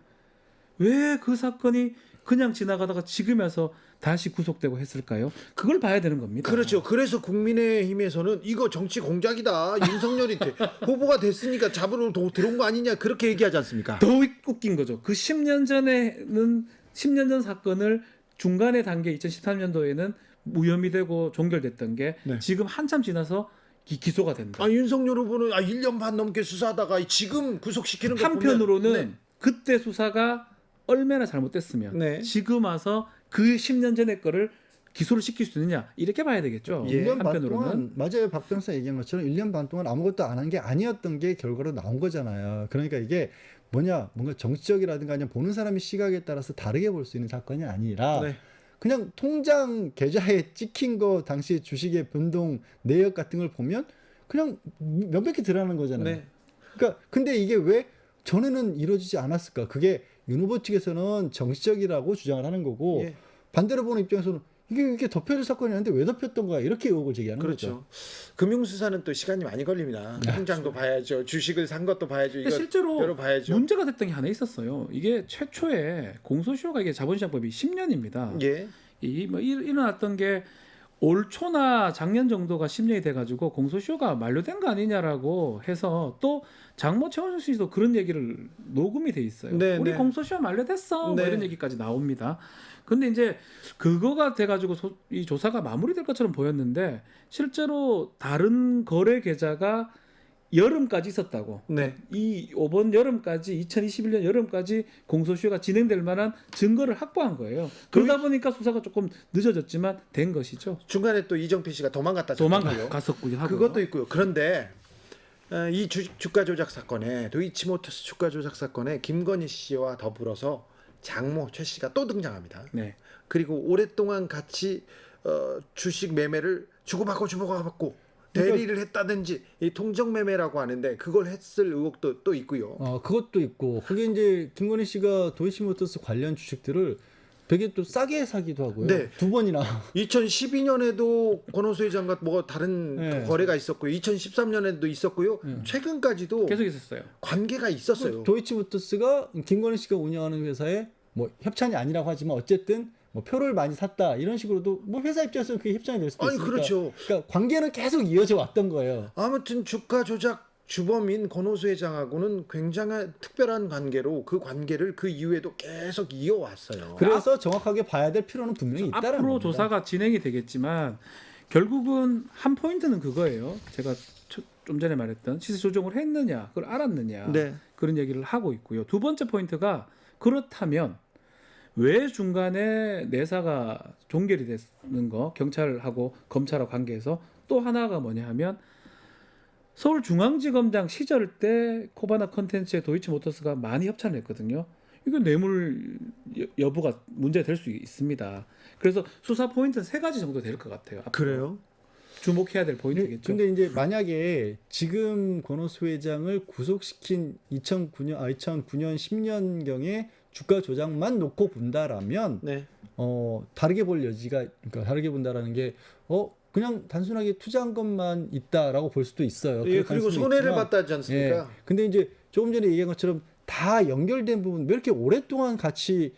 왜 그 사건이 그냥 지나가다가 지금 와서 다시 구속되고 했을까요? 그걸 봐야 되는 겁니다. 그렇죠. 그래서 국민의힘에서는 이거 정치 공작이다. 윤석열이 후보가 됐으니까 잡으러 들어온 거 아니냐 그렇게 얘기하지 않습니까? 더 웃긴 거죠. 그 10년 전에는 10년 전 사건을 중간의 단계 2013년도에는 무혐의 되고 종결됐던 게 네. 지금 한참 지나서 기소가 된다. 윤석열 후보는 1년 반 넘게 수사하다가 지금 구속시키는 거 한편으로는 보면, 네. 그때 수사가 얼마나 잘못됐으면 네. 지금 와서 그 10년 전의 거를 기소를 시킬 수 있느냐 이렇게 봐야 되겠죠. 1년 반 한편으로는 동안 맞아요. 박 변호사 얘기한 것처럼 1년 반 동안 아무것도 안 한 게 아니었던 게 결과로 나온 거잖아요. 그러니까 이게 뭔가 정치적이라든가 아니면 보는 사람의 시각에 따라서 다르게 볼 수 있는 사건이 아니라 네. 그냥 통장 계좌에 찍힌 거 당시 주식의 변동 내역 같은 걸 보면 그냥 명백히 드러나는 거잖아요. 네. 그러니까 근데 이게 왜 전에는 이루어지지 않았을까? 그게 윤 후보 측에서는 정치적이라고 주장을 하는 거고 예. 반대로 보는 입장에서는 이게 덮여질 사건이 아닌데 왜 덮였던 거야? 이렇게 의혹을 제기하는 그렇죠. 거죠. 금융수사는 또 시간이 많이 걸립니다. 통장도 봐야죠. 주식을 산 것도 봐야죠. 이거 실제로 여러 봐야죠. 문제가 됐던 게 하나 있었어요. 이게 최초에 공소시효가 이게 자본시장법이 10년입니다. 예. 일어났던 게 올 초나 작년 정도가 10년이 돼가지고 공소시효가 만료된 거 아니냐라고 해서 또 장모 최원순 씨도 그런 얘기를 녹음이 돼 있어요. 네, 우리 네. 공소시효 만료됐어. 네. 뭐 이런 얘기까지 나옵니다. 근데 이제 그거가 돼가지고 이 조사가 마무리될 것처럼 보였는데 실제로 다른 거래 계좌가 여름까지 있었다고. 네. 이번 여름까지 2021년 여름까지 공소시효가 진행될 만한 증거를 확보한 거예요. 그러다 보니까 수사가 조금 늦어졌지만 된 것이죠. 중간에 또 이정필 씨가 도망갔었고요. 그것도 있고요. 그런데 이 주가 조작 사건에 도이치모터스 주가 조작 사건에 김건희 씨와 더불어서 장모 최 씨가 또 등장합니다. 네. 그리고 오랫동안 같이 주식 매매를 주고받고 대리를 했다든지 이 통정매매라고 하는데 그걸 했을 의혹도 또 있고요. 그것도 있고 거기 이제 김건희 씨가 도이치모터스 관련 주식들을 되게 또 싸게 사기도 하고요. 네. 2번이나. 2012년에도 권오수 회장과 뭐 다른 네. 거래가 있었고요. 2013년에도 있었고요. 최근까지도 계속 있었어요. 관계가 있었어요. 도이치모터스가 김건희 씨가 운영하는 회사에 뭐 협찬이 아니라고 하지만 어쨌든 뭐 표를 많이 샀다 이런 식으로도 뭐 회사 입장에서는 그게 협찬이 될 수도 아니, 있으니까. 그렇죠. 그러니까 관계는 계속 이어져 왔던 거예요. 아무튼 주가 조작 주범인 권오수 회장하고는 굉장한 특별한 관계로 그 관계를 그 이후에도 계속 이어왔어요. 그래서 정확하게 봐야 될 필요는 분명히 있다라는 앞으로 겁니다. 조사가 진행이 되겠지만 결국은 한 포인트는 그거예요. 제가 좀 전에 말했던 시세 조정을 했느냐, 그걸 알았느냐 네. 그런 얘기를 하고 있고요. 두 번째 포인트가 그렇다면 왜 중간에 내사가 종결이 되는 거 경찰하고 검찰하고 관계에서 또 하나가 뭐냐 하면 서울중앙지검장 시절 때 코바나 컨텐츠에 도이치모터스가 많이 협찬을 했거든요. 이거 뇌물 여부가 문제가 될 수 있습니다. 그래서 수사 포인트는 3가지 정도 될 것 같아요. 앞으로. 그래요? 주목해야 될 포인트겠죠. 근데 이제 만약에 지금 권오수 회장을 구속시킨 2009년 10년경에 주가 조작만 놓고 본다라면 네. 다르게 볼 여지가, 그러니까 다르게 본다라는 게 그냥 단순하게 투자한 것만 있다라고 볼 수도 있어요. 예, 그리고 손해를 봤다지 않습니까? 예. 근데 이제 조금 전에 얘기한 것처럼 다 연결된 부분, 왜 이렇게 오랫동안 같이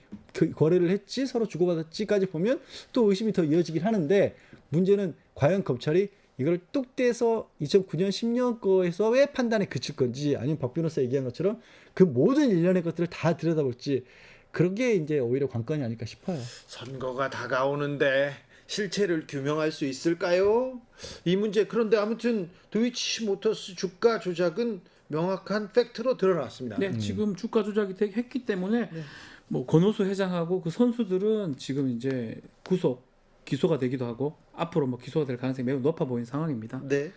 거래를 했지, 서로 주고받았지까지 보면 또 의심이 더 이어지긴 하는데, 문제는 과연 검찰이 이걸 뚝 떼서 2009년 10년 거에서 왜 판단에 그칠 건지, 아니면 박 변호사 얘기한 것처럼 그 모든 일련의 것들을 다 들여다볼지, 그런 게 이제 오히려 관건이 아닐까 싶어요. 선거가 다가오는데 실체를 규명할 수 있을까요? 이 문제. 그런데 아무튼 도이치모터스 주가 조작은 명확한 팩트로 드러났습니다. 네, 지금 주가 조작이 했기 때문에 뭐 권오수 회장하고 그 선수들은 지금 이제 기소가 되기도 하고 앞으로 뭐 기소가 될 가능성이 매우 높아 보이는 상황입니다. 네.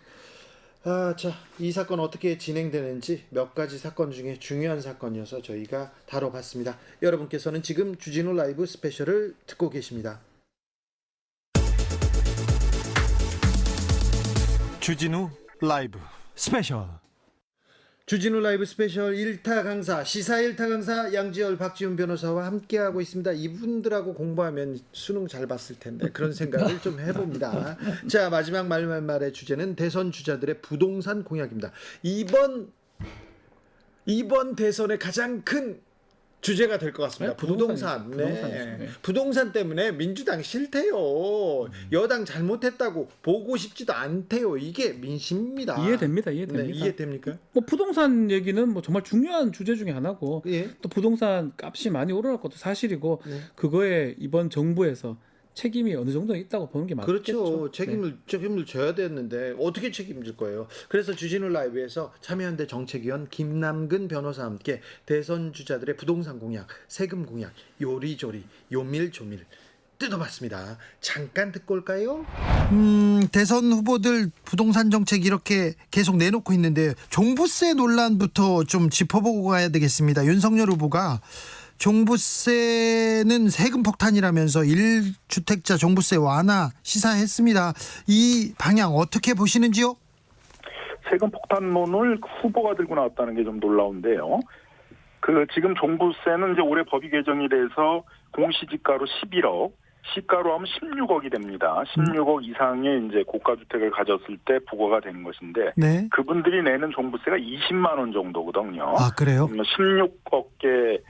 자, 이 사건 어떻게 진행되는지 몇 가지 사건 중에 중요한 사건이어서 저희가 다뤄봤습니다. 여러분께서는 지금 주진우 라이브 스페셜을 듣고 계십니다. 주진우 라이브 스페셜. 주진우 라이브 스페셜 1타 강사, 시사 1타 강사 양지열 박지훈 변호사와 함께하고 있습니다. 이분들하고 공부하면 수능 잘 봤을 텐데 그런 생각을 좀 해봅니다. 자, 마지막 말의 주제는 대선 주자들의 부동산 공약입니다. 이번 대선의 가장 큰 주제가 될 것 같습니다. 네? 부동산. 네. 부동산 때문에 민주당 싫대요. 여당 잘못했다고 보고 싶지도 않대요. 이게 민심입니다. 이해됩니다. 네, 이해됩니까? 뭐 부동산 얘기는 뭐 정말 중요한 주제 중에 하나고 예. 또 부동산 값이 많이 오르는 것도 사실이고 네. 그거에 이번 정부에서 책임이 어느 정도 있다고 보는 게 맞겠죠. 그렇죠. 책임을 져야 되는데 어떻게 책임질 거예요? 그래서 주진우 라이브에서 참여연대 정책위원 김남근 변호사와 함께 대선 주자들의 부동산 공약, 세금 공약, 요리조리, 요밀조밀 뜯어봤습니다. 잠깐 듣고 올까요? 대선 후보들 부동산 정책 이렇게 계속 내놓고 있는데 종부세 논란부터 좀 짚어보고 가야 되겠습니다. 윤석열 후보가 종부세는 세금 폭탄이라면서 1주택자 종부세 완화 시사했습니다. 이 방향 어떻게 보시는지요? 세금 폭탄론을 후보가 들고 나왔다는 게 좀 놀라운데요. 지금 종부세는 이제 올해 법이 개정이 돼서 공시지가로 11억, 시가로 하면 16억이 됩니다. 16억 이상의 이제 고가주택을 가졌을 때 부과가 되는 것인데, 네. 그분들이 내는 종부세가 20만 원 정도거든요. 아, 그래요? 16억의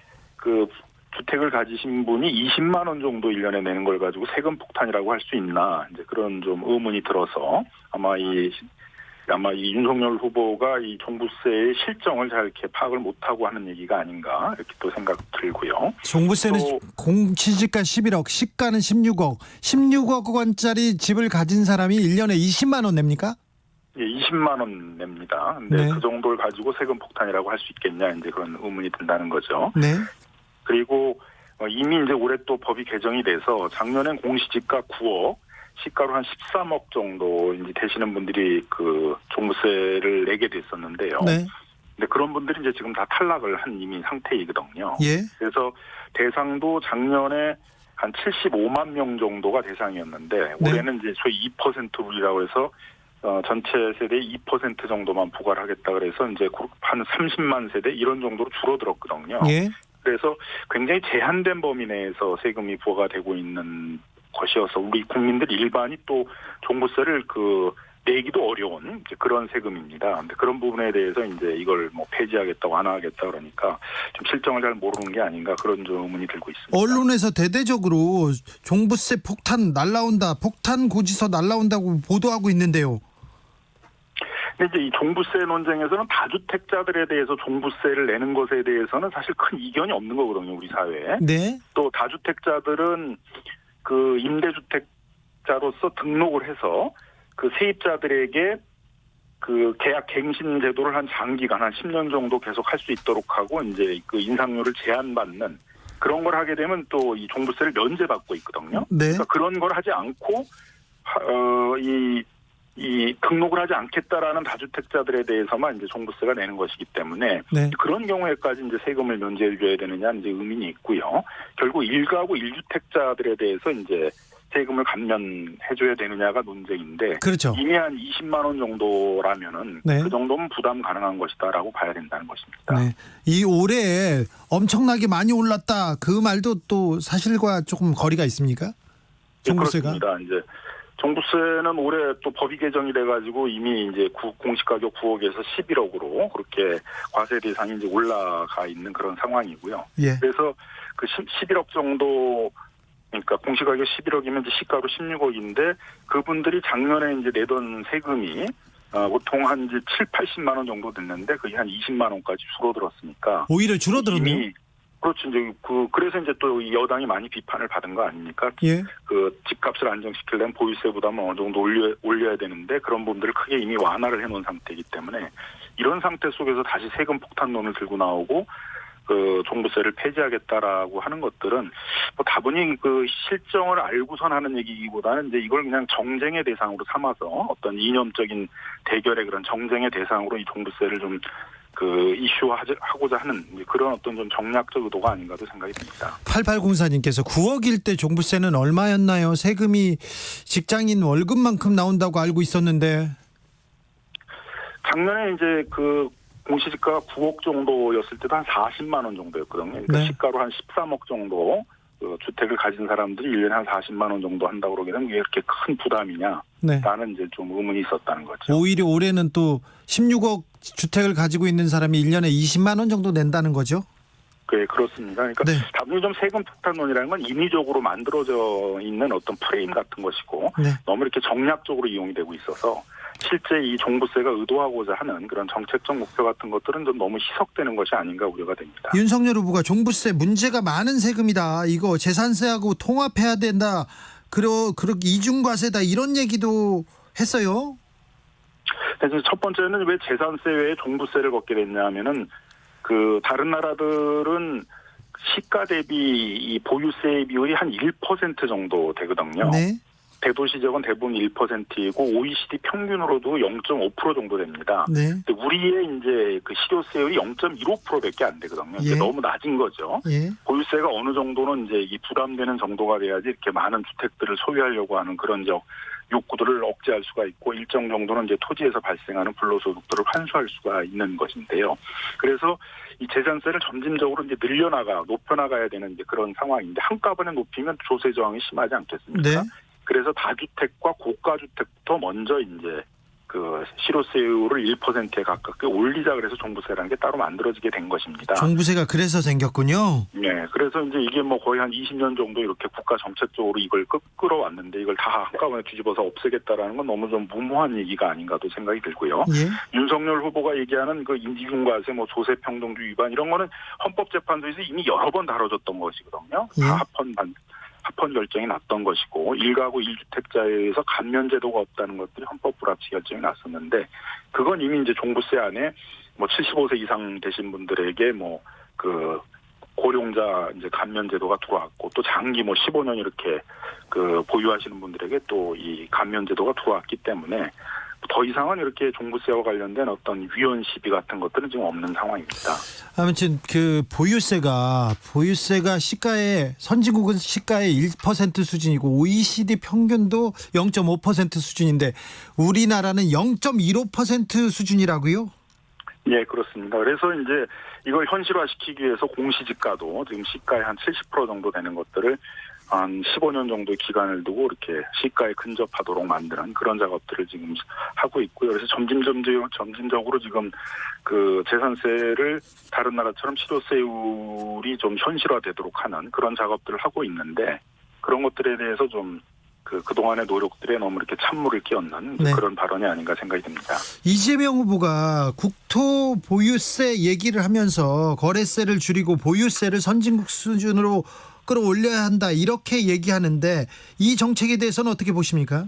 주택을 가지신 분이 20만 원 정도 1년에 내는 걸 가지고 세금 폭탄이라고 할 수 있나, 이제 그런 좀 의문이 들어서 아마 이 윤석열 후보가 이 종부세의 실정을 잘 이렇게 파악을 못하고 하는 얘기가 아닌가, 이렇게 또 생각 들고요. 종부세는 공시지가 11억, 시가는 16억. 16억 원짜리 집을 가진 사람이 1년에 20만 원 냅니까? 예, 20만 원 냅니다. 근데 네. 그 정도를 가지고 세금 폭탄이라고 할 수 있겠냐, 이제 그런 의문이 든다는 거죠. 네. 그리고 이미 이제 올해 또 법이 개정이 돼서 작년엔 공시지가 9억, 시가로 한 13억 정도 이제 되시는 분들이 종부세를 내게 됐었는데요. 네. 근데 그런 분들이 이제 지금 다 탈락을 한 이미 상태이거든요. 예. 그래서 대상도 작년에 한 75만 명 정도가 대상이었는데, 올해는 이제 소위 2%룰이라고 해서 전체 세대의 2% 정도만 부과를 하겠다 그래서 이제 한 30만 세대 이런 정도로 줄어들었거든요. 예. 그래서 굉장히 제한된 범위 내에서 세금이 부과되고 있는 것이어서 우리 국민들 일반이 또 종부세를 내기도 어려운 그런 세금입니다. 근데 그런 부분에 대해서 이제 이걸 뭐 폐지하겠다, 완화하겠다 그러니까 좀 실정을 잘 모르는 게 아닌가 그런 좀 의문이 들고 있습니다. 언론에서 대대적으로 종부세 폭탄 날라온다, 폭탄 고지서 날라온다고 보도하고 있는데요. 근데 이제 이 종부세 논쟁에서는 다주택자들에 대해서 종부세를 내는 것에 대해서는 사실 큰 이견이 없는 거거든요, 우리 사회에. 네. 또 다주택자들은 그 임대주택자로서 등록을 해서 그 세입자들에게 그 계약 갱신 제도를 한 장기간 한 10년 정도 계속 할 수 있도록 하고 이제 그 인상률을 제한받는 그런 걸 하게 되면 또 이 종부세를 면제받고 있거든요. 네. 그러니까 그런 걸 하지 않고 이 등록을 하지 않겠다라는 다주택자들에 대해서만 이제 종부세가 내는 것이기 때문에 네. 그런 경우에까지 이제 세금을 면제해 줘야 되느냐 이제 의문이 있고요. 결국 1가구 1주택자들에 대해서 이제 세금을 감면해줘야 되느냐가 논쟁인데 그렇죠. 이미 한 20만 원 정도라면은 네. 그 정도면 부담 가능한 것이다라고 봐야 된다는 것입니다. 네. 이 올해 엄청나게 많이 올랐다. 그 말도 또 사실과 조금 거리가 있습니까? 종부세가? 네, 그렇습니다. 이제 종부세는 올해 또 법이 개정이 돼가지고 이미 이제 공시가격 9억에서 11억으로 그렇게 과세 대상이 이제 올라가 있는 그런 상황이고요. 예. 그래서 그 11억 정도 그러니까 공시가격 11억이면 이제 시가로 16억인데 그분들이 작년에 이제 내던 세금이 보통 한 이제 7, 80만 원 정도 됐는데 그게 한 20만 원까지 줄어들었으니까 오히려 줄어들었네요. 그렇죠. 이제 그래서 이제 또 이 여당이 많이 비판을 받은 거 아닙니까? 예. 그 집값을 안정시키려면 보유세 부담을 어느 정도 올려야 되는데 그런 부분들을 크게 이미 완화를 해놓은 상태이기 때문에 이런 상태 속에서 다시 세금 폭탄론을 들고 나오고 그 종부세를 폐지하겠다라고 하는 것들은 뭐 다분히 그 실정을 알고선 하는 얘기보다는 이제 이걸 그냥 정쟁의 대상으로 삼아서 어떤 이념적인 대결의 그런 정쟁의 대상으로 이 종부세를 좀 그 이슈화하고자 하는 그런 어떤 좀 정략적 의도가 아닌가도 생각이 듭니다. 8804님께서 9억일 때 종부세는 얼마였나요? 세금이 직장인 월급만큼 나온다고 알고 있었는데. 작년에 이제 그 공시지가가 9억 정도였을 때도 한 40만 원 정도였거든요. 그러니까 네. 시가로 한 13억 정도 그 주택을 가진 사람들이 1년에 한 40만 원 정도 한다고 그러게 되면 왜 이렇게 큰 부담이냐? 네. 라는 이제 좀 의문이 있었다는 거죠. 오히려 올해는 또 16억 주택을 가지고 있는 사람이 1년에 20만 원 정도 낸다는 거죠? 네, 그렇습니다. 그러니까 네. 다분히 좀 세금 폭탄론이라는 건 인위적으로 만들어져 있는 어떤 프레임 같은 것이고 네. 너무 이렇게 정략적으로 이용이 되고 있어서 실제 이 종부세가 의도하고자 하는 그런 정책적 목표 같은 것들은 좀 너무 희석되는 것이 아닌가 우려가 됩니다. 윤석열 후보가 종부세 문제가 많은 세금이다. 이거 재산세하고 통합해야 된다. 그리고 이중과세다. 이런 얘기도 했어요. 그래서 첫 번째는 왜 재산세 외에 종부세를 걷게 됐냐면은 그 다른 나라들은 시가 대비 이 보유세 비율이 한 1% 정도 되거든요. 네. 대도시 지역은 대부분 1%이고 OECD 평균으로도 0.5% 정도 됩니다. 네. 근데 우리의 이제 그 실효세율이 0.15%밖에 안 되거든요. 예. 너무 낮은 거죠. 예. 보유세가 어느 정도는 이제 이 부담되는 정도가 돼야지 이렇게 많은 주택들을 소유하려고 하는 그런 욕구들을 억제할 수가 있고 일정 정도는 이제 토지에서 발생하는 불로소득들을 환수할 수가 있는 것인데요. 그래서 이 재산세를 점진적으로 이제 높여나가야 되는 이제 그런 상황인데 한꺼번에 높이면 조세 저항이 심하지 않겠습니까? 네. 그래서 다주택과 고가주택부터 먼저 이제 그 실효세율을 1%에 가깝게 올리자 그래서 종부세라는 게 따로 만들어지게 된 것입니다. 종부세가 그래서 생겼군요. 네, 그래서 이제 이게 뭐 거의 한 20년 정도 이렇게 국가 정책적으로 이걸 끌어왔는데 이걸 다 한꺼번에 뒤집어서 없애겠다라는 건 너무 좀 무모한 얘기가 아닌가도 생각이 들고요. 예. 윤석열 후보가 얘기하는 그 인지중과세, 뭐 조세평등주 위반 이런 거는 헌법재판소에서 이미 여러 번 다뤄졌던 것이거든요. 예. 다 합헌 결정이 났던 것이고 1가구 1주택자에서 감면제도가 없다는 것들이 헌법 불합치 결정이 났었는데 그건 이미 이제 종부세 안에 뭐 75세 이상 되신 분들에게 뭐 그 고령자 이제 감면제도가 들어왔고 또 장기 뭐 15년 이렇게 그 보유하시는 분들에게 또 이 감면제도가 들어왔기 때문에 더 이상은 이렇게 종부세와 관련된 어떤 위헌 시비 같은 것들은 지금 없는 상황입니다. 아무튼 그 보유세가 시가의 선진국은 시가의 1% 수준이고 OECD 평균도 0.5% 수준인데 우리나라는 0.15% 수준이라고요? 예, 그렇습니다. 그래서 이제 이걸 현실화시키기 위해서 공시지가도 지금 시가의 한 70% 정도 되는 것들을 한 15년 정도의 기간을 두고 이렇게 시가에 근접하도록 만드는 그런 작업들을 지금 하고 있고요. 그래서 점진적으로 지금 그 재산세를 다른 나라처럼 실효세율이 좀 현실화되도록 하는 그런 작업들을 하고 있는데 그런 것들에 대해서 좀 그동안의 노력들에 너무 이렇게 찬물을 끼얹는 네. 그런 발언이 아닌가 생각이 듭니다. 이재명 후보가 국토 보유세 얘기를 하면서 거래세를 줄이고 보유세를 선진국 수준으로 끌어올려야 한다 이렇게 얘기하는데 이 정책에 대해서는 어떻게 보십니까?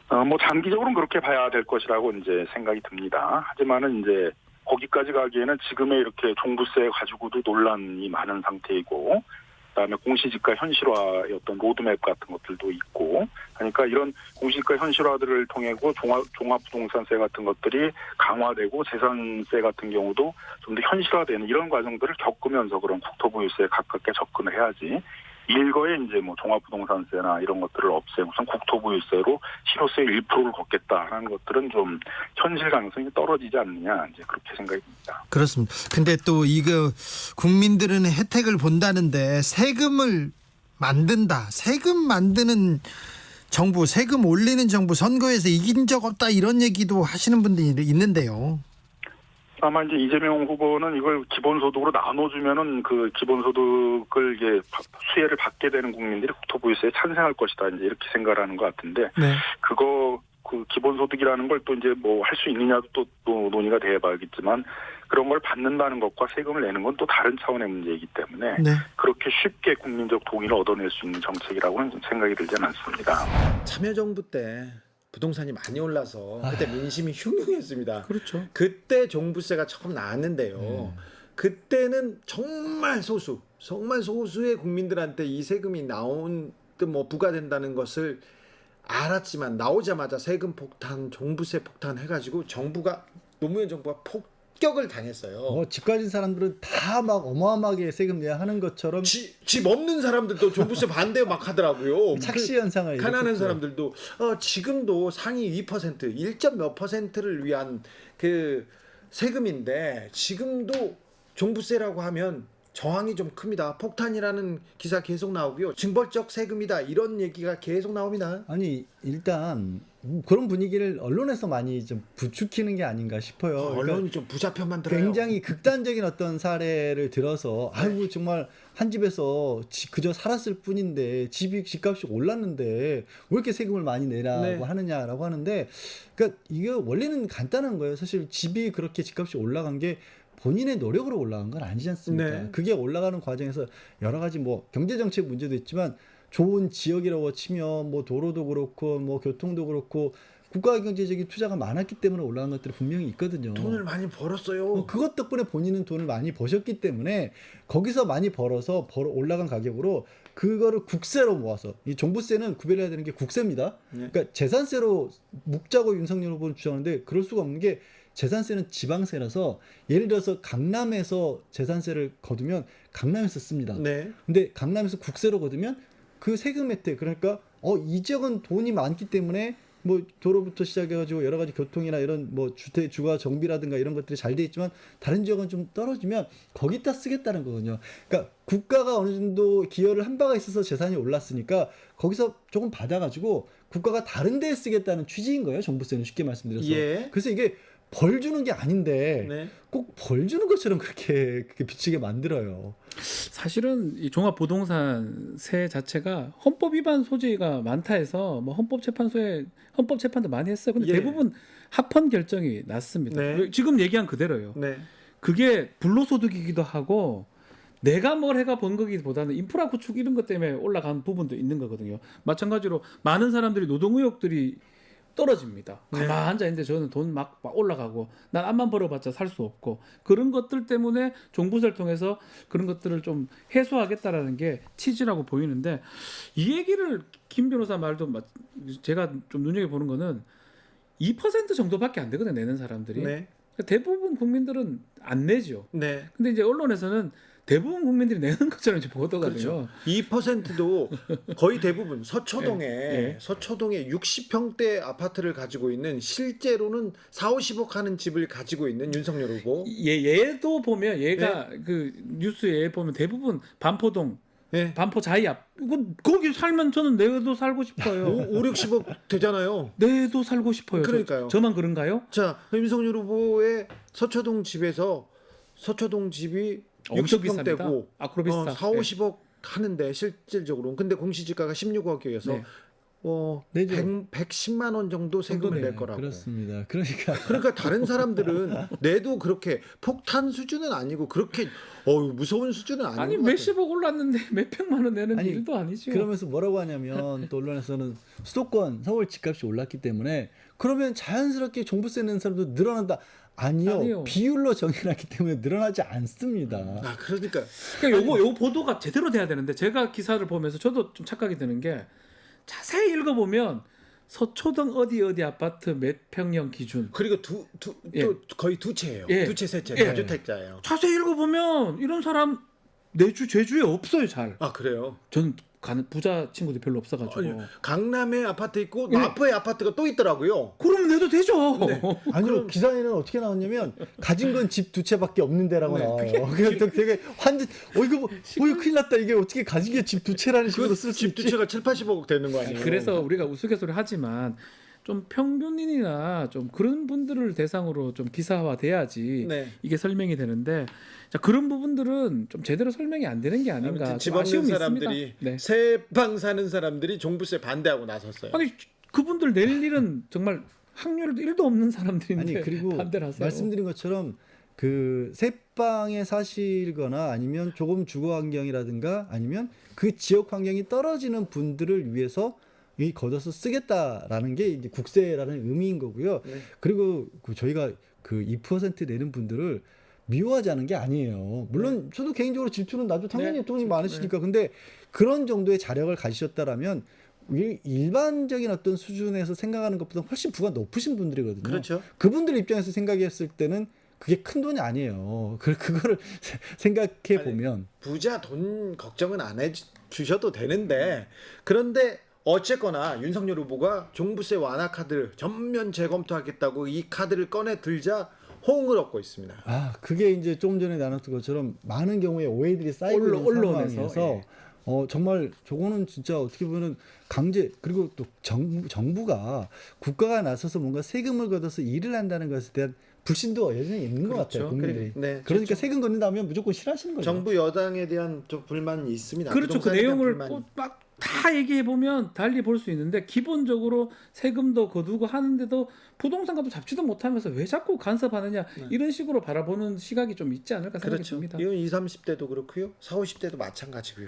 뭐 장기적으로는 그렇게 봐야 될 것이라고 이제 생각이 듭니다. 하지만은 이제 거기까지 가기에는 지금의 이렇게 종부세 가지고도 논란이 많은 상태이고, 그다음에 공시지가 현실화의 어떤 로드맵 같은 것들도 있고, 그러니까 이런 공시지가 현실화들을 통해서 종합부동산세 같은 것들이 강화되고 재산세 같은 경우도 좀 더 현실화되는 이런 과정들을 겪으면서 그런 국토보유세에 가깝게 접근을 해야지. 일거에 이제 뭐 종합부동산세나 이런 것들을 없애고선 국토보유세로 실효세 1%를 걷겠다라는 것들은 좀 현실 가능성이 떨어지지 않느냐 이제 그렇게 생각이 듭니다. 그렇습니다. 근데 또 이거 국민들은 혜택을 본다는데 세금을 만든다. 세금 만드는 정부, 세금 올리는 정부 선거에서 이긴 적 없다 이런 얘기도 하시는 분들이 있는데요. 아마 이제 이재명 후보는 이걸 기본소득으로 나눠주면은 그 기본소득을 이제 수혜를 받게 되는 국민들이 국토보유세에 찬성할 것이다 이제 이렇게 생각을 하는 것 같은데 네. 그거 그 기본소득이라는 걸 또 이제 뭐 할 수 있느냐도 또 논의가 돼봐야겠지만 그런 걸 받는다는 것과 세금을 내는 건 또 다른 차원의 문제이기 때문에 네. 그렇게 쉽게 국민적 동의를 얻어낼 수 있는 정책이라고는 좀 생각이 들지는 않습니다. 참여정부 때 부동산이 많이 올라서 그때 민심이 흉흉했습니다. 그렇죠. 그때 종부세가 처음 나왔는데요. 그때는 정말 소수의 국민들한테 이 세금이 뭐 부과된다는 것을 알았지만 나오자마자 세금 폭탄, 종부세 폭탄 해가지고 노무현 정부가 폭격을 당했어요. 집 가진 사람들은 다 막 어마어마하게 세금 내야 하는 것처럼 집 없는 사람들도 종부세 반대 막 하더라고요. 착시 현상을 가난한 일으켰어요. 사람들도 지금도 상위 2%, 1점 몇 %를 위한 그 세금인데 지금도 종부세라고 하면 저항이 좀 큽니다. 폭탄이라는 기사 계속 나오고요. 징벌적 세금이다 이런 얘기가 계속 나옵니다. 아니 일단 그런 분위기를 언론에서 많이 좀 부추기는 게 아닌가 싶어요. 언론이 좀 부자편만 들어요. 굉장히 극단적인 어떤 사례를 들어서 아이고 정말 한 집에서 그저 살았을 뿐인데 집값이 올랐는데 왜 이렇게 세금을 많이 내라고 하느냐라고 하는데, 그러니까 이게 원래는 간단한 거예요. 사실 집이 그렇게 집값이 올라간 게 본인의 노력으로 올라간 건 아니지 않습니까? 네. 그게 올라가는 과정에서 여러 가지 뭐 경제정책 문제도 있지만 좋은 지역이라고 치면 뭐 도로도 그렇고 뭐 교통도 그렇고 국가 경제적인 투자가 많았기 때문에 올라간 것들이 분명히 있거든요. 돈을 많이 벌었어요. 그것 덕분에 본인은 돈을 많이 버셨기 때문에 거기서 많이 벌어서 올라간 가격으로 그거를 국세로 모아서, 이 종부세는 구별해야 되는 게 국세입니다. 그러니까 재산세로 묵자고 윤석열 후보는 주장하는데 그럴 수가 없는 게 재산세는 지방세라서 예를 들어서 강남에서 재산세를 거두면 강남에서 씁니다. 네. 근데 강남에서 국세로 거두면 그 세금 혜택, 그러니까 이 지역은 돈이 많기 때문에 뭐 도로부터 시작해가지고 여러 가지 교통이나 이런 뭐 주거 정비라든가 이런 것들이 잘 돼 있지만 다른 지역은 좀 떨어지면 거기다 쓰겠다는 거거든요. 그러니까 국가가 어느 정도 기여를 한 바가 있어서 재산이 올랐으니까 거기서 조금 받아가지고 국가가 다른 데에 쓰겠다는 취지인 거예요. 종부세는 쉽게 말씀드려서. 예. 그래서 이게 벌 주는 게 아닌데 꼭 벌 주는 것처럼 그렇게 비치게 만들어요. 사실은 이 종합부동산세 자체가 헌법 위반 소지가 많다 해서 뭐 헌법재판도 많이 했어요. 근데 대부분 합헌 결정이 났습니다. 지금 얘기한 그대로예요. 그게 불로소득이기도 하고 내가 뭘 해가 번 거기보다는 인프라 구축 이런 것 때문에 올라간 부분도 있는 거거든요. 마찬가지로 많은 사람들이 노동의욕들이 떨어집니다. 가만 앉아 있는데 저는 돈 막 올라가고 난 암만 벌어봤자 살 수 없고 그런 것들 때문에 종부세를 통해서 그런 것들을 좀 해소하겠다라는 게 취지라고 보이는데, 이 얘기를 김 변호사 말도 제가 좀 눈여겨보는 거는 2% 정도밖에 안 되거든요. 내는 사람들이. 네. 대부분 국민들은 안 내죠. 네. 근데 이제 언론에서는 대부분 국민들이 내는 것처럼 이제 보도거든요. 그렇죠. 2%도 거의 대부분 서초동에 예. 서초동에 60평대 아파트를 가지고 있는 실제로는 4, 50억 하는 집을 가지고 있는 윤석열 후보. 얘도 보면 얘가 그 뉴스에 보면 대부분 반포동, 반포 자이앞 이거 거기 살면 저는 내도 살고 싶어요. 5, 60억 되잖아요. 내도 살고 싶어요. 그러니까요. 저만 그런가요? 자, 윤석열 후보의 서초동 집에서 서초동 집이 엄청 60평대고 비쌉니다. 그럼 비싸. 4, 50억 하는데 실질적으로. 근데 공시지가가 16억이어서 네. 110만 원 정도 세금을 낼 거라고. 그렇습니다. 그러니까 다른 사람들은 내도 그렇게 폭탄 수준은 아니고 그렇게 무서운 수준은 아닌 아니 것 같아요. 몇십억 올랐는데 몇백만 원 내는 일도 아니죠. 그러면서 뭐라고 하냐면 또 언론에서는 수도권 서울 집값이 올랐기 때문에 그러면 자연스럽게 종부세 내는 사람도 늘어난다. 아니요. 비율로 정해놨기 때문에 늘어나지 않습니다. 그러니까 요거 보도가 제대로 돼야 되는데 제가 기사를 보면서 저도 좀 착각이 드는 게 자세히 읽어보면 서초동 어디 아파트 몇 평형 기준 그리고 또 거의 두 채예요. 두 채, 세 채, 다주택자예요. 자세히 읽어보면 이런 사람 제주에 없어요. 잘. 그래요? 전 부자 친구들 별로 없어가지고. 강남에 아파트 있고 마포에 아파트가 또 있더라고요. 그럼 내도 되죠. 네. 아니요. 기사에는 어떻게 나왔냐면 가진 건 집 두 채밖에 없는 데라고 나와요. 그래서 되게 완전 이거 큰일 났다. 이게 어떻게 가진 게 집 두 채라는 식으로 쓸 수 있지. 집 두 채가 7, 80억 되는 거 아니에요? 그래서 우리가 우스갯소리 하지만 좀 평균인이나 좀 그런 분들을 대상으로 좀 기사화 돼야지 이게 설명이 되는데 자, 그런 부분들은 좀 제대로 설명이 안 되는 게 아닌가. 집 없는 사람들이 있습니다. 새 방 사는 사람들이 종부세 반대하고 나섰어요. 아니 그분들 낼 일은 정말 확률도 1도 없는 사람들인데 그리고 반대를 하세요. 말씀드린 것처럼 그 새방에 사실거나 아니면 조금 주거 환경이라든가 아니면 그 지역 환경이 떨어지는 분들을 위해서 이 걷어서 쓰겠다라는 게 이제 국세라는 의미인 거고요. 그리고 저희가 그 2% 내는 분들을 미워하지 않은 게 아니에요. 물론 저도 개인적으로 질투는 나도 당연히 돈이 많으시니까. 근데 그런 정도의 자력을 가지셨다라면 일반적인 어떤 수준에서 생각하는 것보다 훨씬 부가 높으신 분들이거든요. 그렇죠. 그분들 입장에서 생각했을 때는 그게 큰 돈이 아니에요. 그거를 생각해 보면 부자 돈 걱정은 안 해주셔도 되는데 그런데 어쨌거나 윤석열 후보가 종부세 완화 카드를 전면 재검토하겠다고 이 카드를 꺼내 들자 호응을 얻고 있습니다. 그게 이제 조금 전에 나눴던 것처럼 많은 경우에 오해들이 쌓이고 있는 상황에서 정말 저거는 진짜 어떻게 보면 강제 그리고 또 정부가 국가가 나서서 뭔가 세금을 걷어서 일을 한다는 것에 대한 불신도 여전히 있는 것 같아요. 국민들이. 그러니까 세금 걷는다면 무조건 싫어하시는 거죠. 정부 여당에 대한 좀 불만이 있습니다. 그렇죠. 그 내용을 막 다 얘기해 보면 달리 볼 수 있는데 기본적으로 세금도 거두고 하는데도 부동산과도 잡지도 못하면서 왜 자꾸 간섭하느냐 이런 식으로 바라보는 시각이 좀 있지 않을까 생각이 듭니다. 이건 20, 30대도 그렇고요. 40, 50대도 마찬가지고요.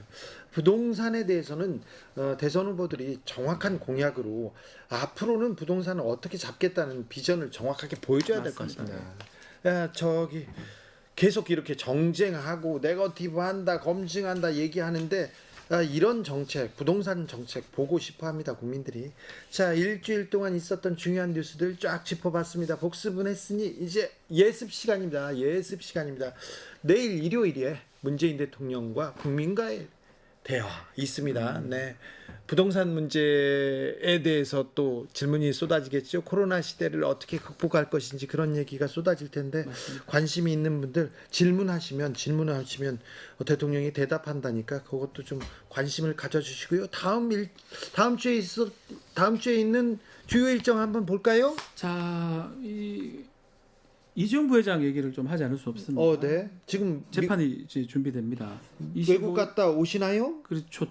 부동산에 대해서는 대선 후보들이 정확한 공약으로 앞으로는 부동산을 어떻게 잡겠다는 비전을 정확하게 보여줘야 될 것 같습니다. 계속 이렇게 정쟁하고 네거티브 한다, 검증한다 얘기하는데 이런 정책, 부동산 정책 보고 싶어합니다. 국민들이. 자, 일주일 동안 있었던 중요한 뉴스들 쫙 짚어봤습니다. 복습은 했으니 이제 예습 시간입니다. 내일 일요일에 문재인 대통령과 국민과의 대화 있습니다. 부동산 문제에 대해서 또 질문이 쏟아지겠죠. 코로나 시대를 어떻게 극복할 것인지 그런 얘기가 쏟아질 텐데 관심이 있는 분들 질문하시면 대통령이 대답한다니까 그것도 좀 관심을 가져주시고요. 다음 주에 있는 주요 일정 한번 볼까요? 자, 이재용 부회장 얘기를 좀 하지 않을 수 없습니다. 지금 재판이 이제 준비됩니다. 외국 갔다 오시나요? 그렇죠.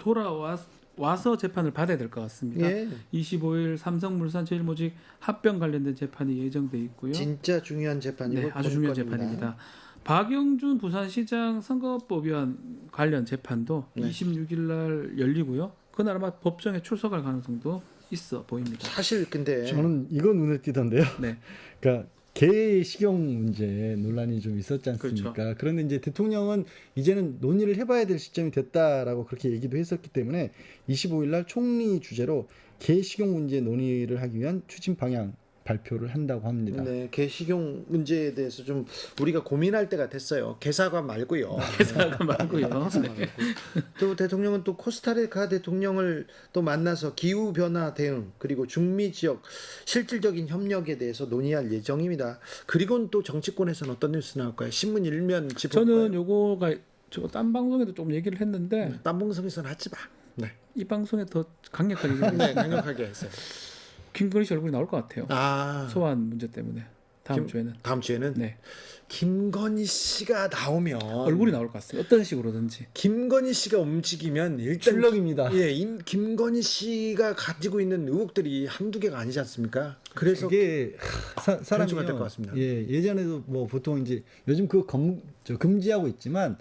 와서 재판을 받아야 될 것 같습니다. 25일 삼성물산 제일모직 합병 관련된 재판이 예정돼 있고요. 진짜 중요한 재판이고 아주 중요한 재판입니다. 박영준 부산시장 선거법위원 관련 재판도 26일 날 열리고요. 그날 아마 법정에 출석할 가능성도 있어 보입니다. 사실 근데 저는 이건 눈에 띄던데요. 그러니까 개 식용 문제 논란이 좀 있었지 않습니까? 그렇죠. 그런데 이제 대통령은 이제는 논의를 해봐야 될 시점이 됐다라고 그렇게 얘기도 했었기 때문에 25일 날 총리 주재로 개 식용 문제 논의를 하기 위한 추진 방향 발표를 한다고 합니다. 네, 개식용 문제에 대해서 좀 우리가 고민할 때가 됐어요. 개사관 말고요. 개사관 말고요. 네. 또 대통령은 또 코스타리카 대통령을 또 만나서 기후 변화 대응 그리고 중미 지역 실질적인 협력에 대해서 논의할 예정입니다. 그리고는 또 정치권에서는 어떤 뉴스 나올까요? 신문 일면 짚어볼까요? 저는 요거가 저 딴 방송에도 좀 얘기를 했는데 딴 방송에서는 하지 마. 네. 이 방송에 더 강력하게 얘기를 네, 강력하게 했어요. 김건희 씨 얼굴이 나올 것 같아요. 아, 소환 문제 때문에 다음 주에는. 다음 주에는 네. 김건희 씨가 나오면 얼굴이 나올 것 같아요. 어떤 식으로든지. 김건희 씨가 움직이면 일단 출렁입니다. 예, 김건희 씨가 가지고 있는 의혹들이 한두 개가 아니지 않습니까? 그래서 이게 사람이 변수가 될것 같습니다. 예전에도 뭐 보통 이제 요즘 그거 금지하고 있지만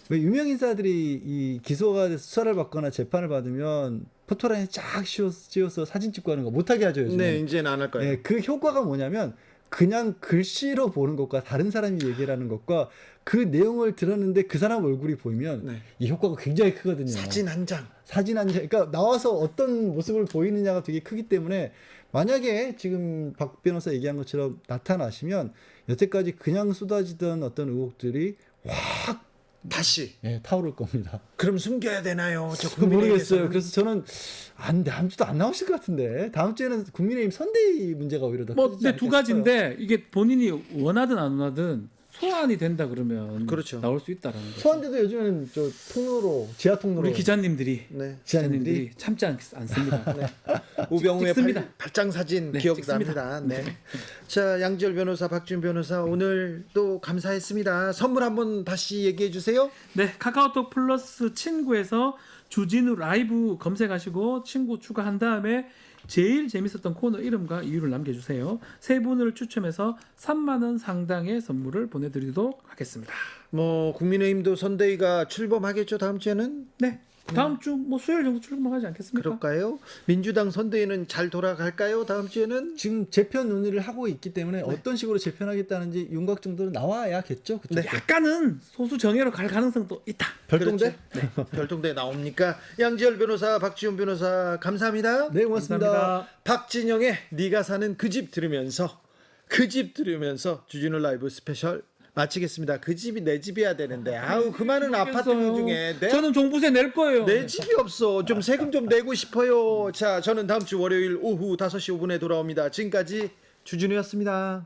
왜 유명 인사들이 이 기소가 돼서 수사를 받거나 재판을 받으면 포토라인에 쫙 씌워서 사진 찍고 하는 거 못하게 하죠 요즘. 네, 이제는 안 할 거예요. 예, 그 효과가 뭐냐면 그냥 글씨로 보는 것과 다른 사람이 얘기를 하는 것과 그 내용을 들었는데 그 사람 얼굴이 보이면 네. 이 효과가 굉장히 크거든요. 사진 한 장. 그러니까 나와서 어떤 모습을 보이느냐가 되게 크기 때문에 만약에 지금 박 변호사 얘기한 것처럼 나타나시면 여태까지 그냥 쏟아지던 어떤 의혹들이 확 다시 타오를 겁니다. 그럼 숨겨야 되나요? 저 그거 모르겠어요. 국민의힘에서는? 그래서 저는 다음 주도 안 나오실 것 같은데 다음 주에는 국민의힘 선대위 문제가 오히려 더 뭐 커지지 근데 두 않을까 싶어요. 가지인데 이게 본인이 원하든 안 원하든 소환이 된다 그러면 그렇죠. 나올 수 있다라는 거죠. 소환대도 요즘에는 저 통로로 지하 통로로 우리 기자님들이 네. 기자님들이 참지 않습니다. 네. 우병우의 찍습니다. 발장 사진 네, 기억납니다. 네. 자, 양지열 변호사, 박준 변호사 오늘 또 감사했습니다. 선물 한번 다시 얘기해 주세요. 네, 카카오톡 플러스 친구에서 주진우 라이브 검색하시고 친구 추가한 다음에 제일 재밌었던 코너 이름과 이유를 남겨주세요. 세 분을 추첨해서 3만 원 상당의 선물을 보내드리도록 하겠습니다. 뭐 국민의힘도 선대위가 출범하겠죠 다음 주에는? 네, 다음 주 뭐 수요일 정도 출범하지 않겠습니까? 그럴까요? 민주당 선대위는 잘 돌아갈까요 다음 주에는? 지금 재편 논의를 하고 있기 때문에 어떤 식으로 재편하겠다는지 윤곽 정도는 나와야겠죠. 그쵸? 네. 약간은 소수 정예로 갈 가능성도 있다. 별동대? 네. 별동대 나옵니까? 양지열 변호사, 박지훈 변호사 감사합니다. 네, 고맙습니다. 감사합니다. 박진영의 네가 사는 그 집 들으면서 주진우 라이브 스페셜 마치겠습니다. 그 집이 내 집이야 되는데 아우 그 많은 아파트 중에 저는 종부세 낼 거예요. 내 집이 없어. 좀 세금 좀 내고 싶어요. 자, 저는 다음 주 월요일 오후 5시 5분에 돌아옵니다. 지금까지 주진우였습니다.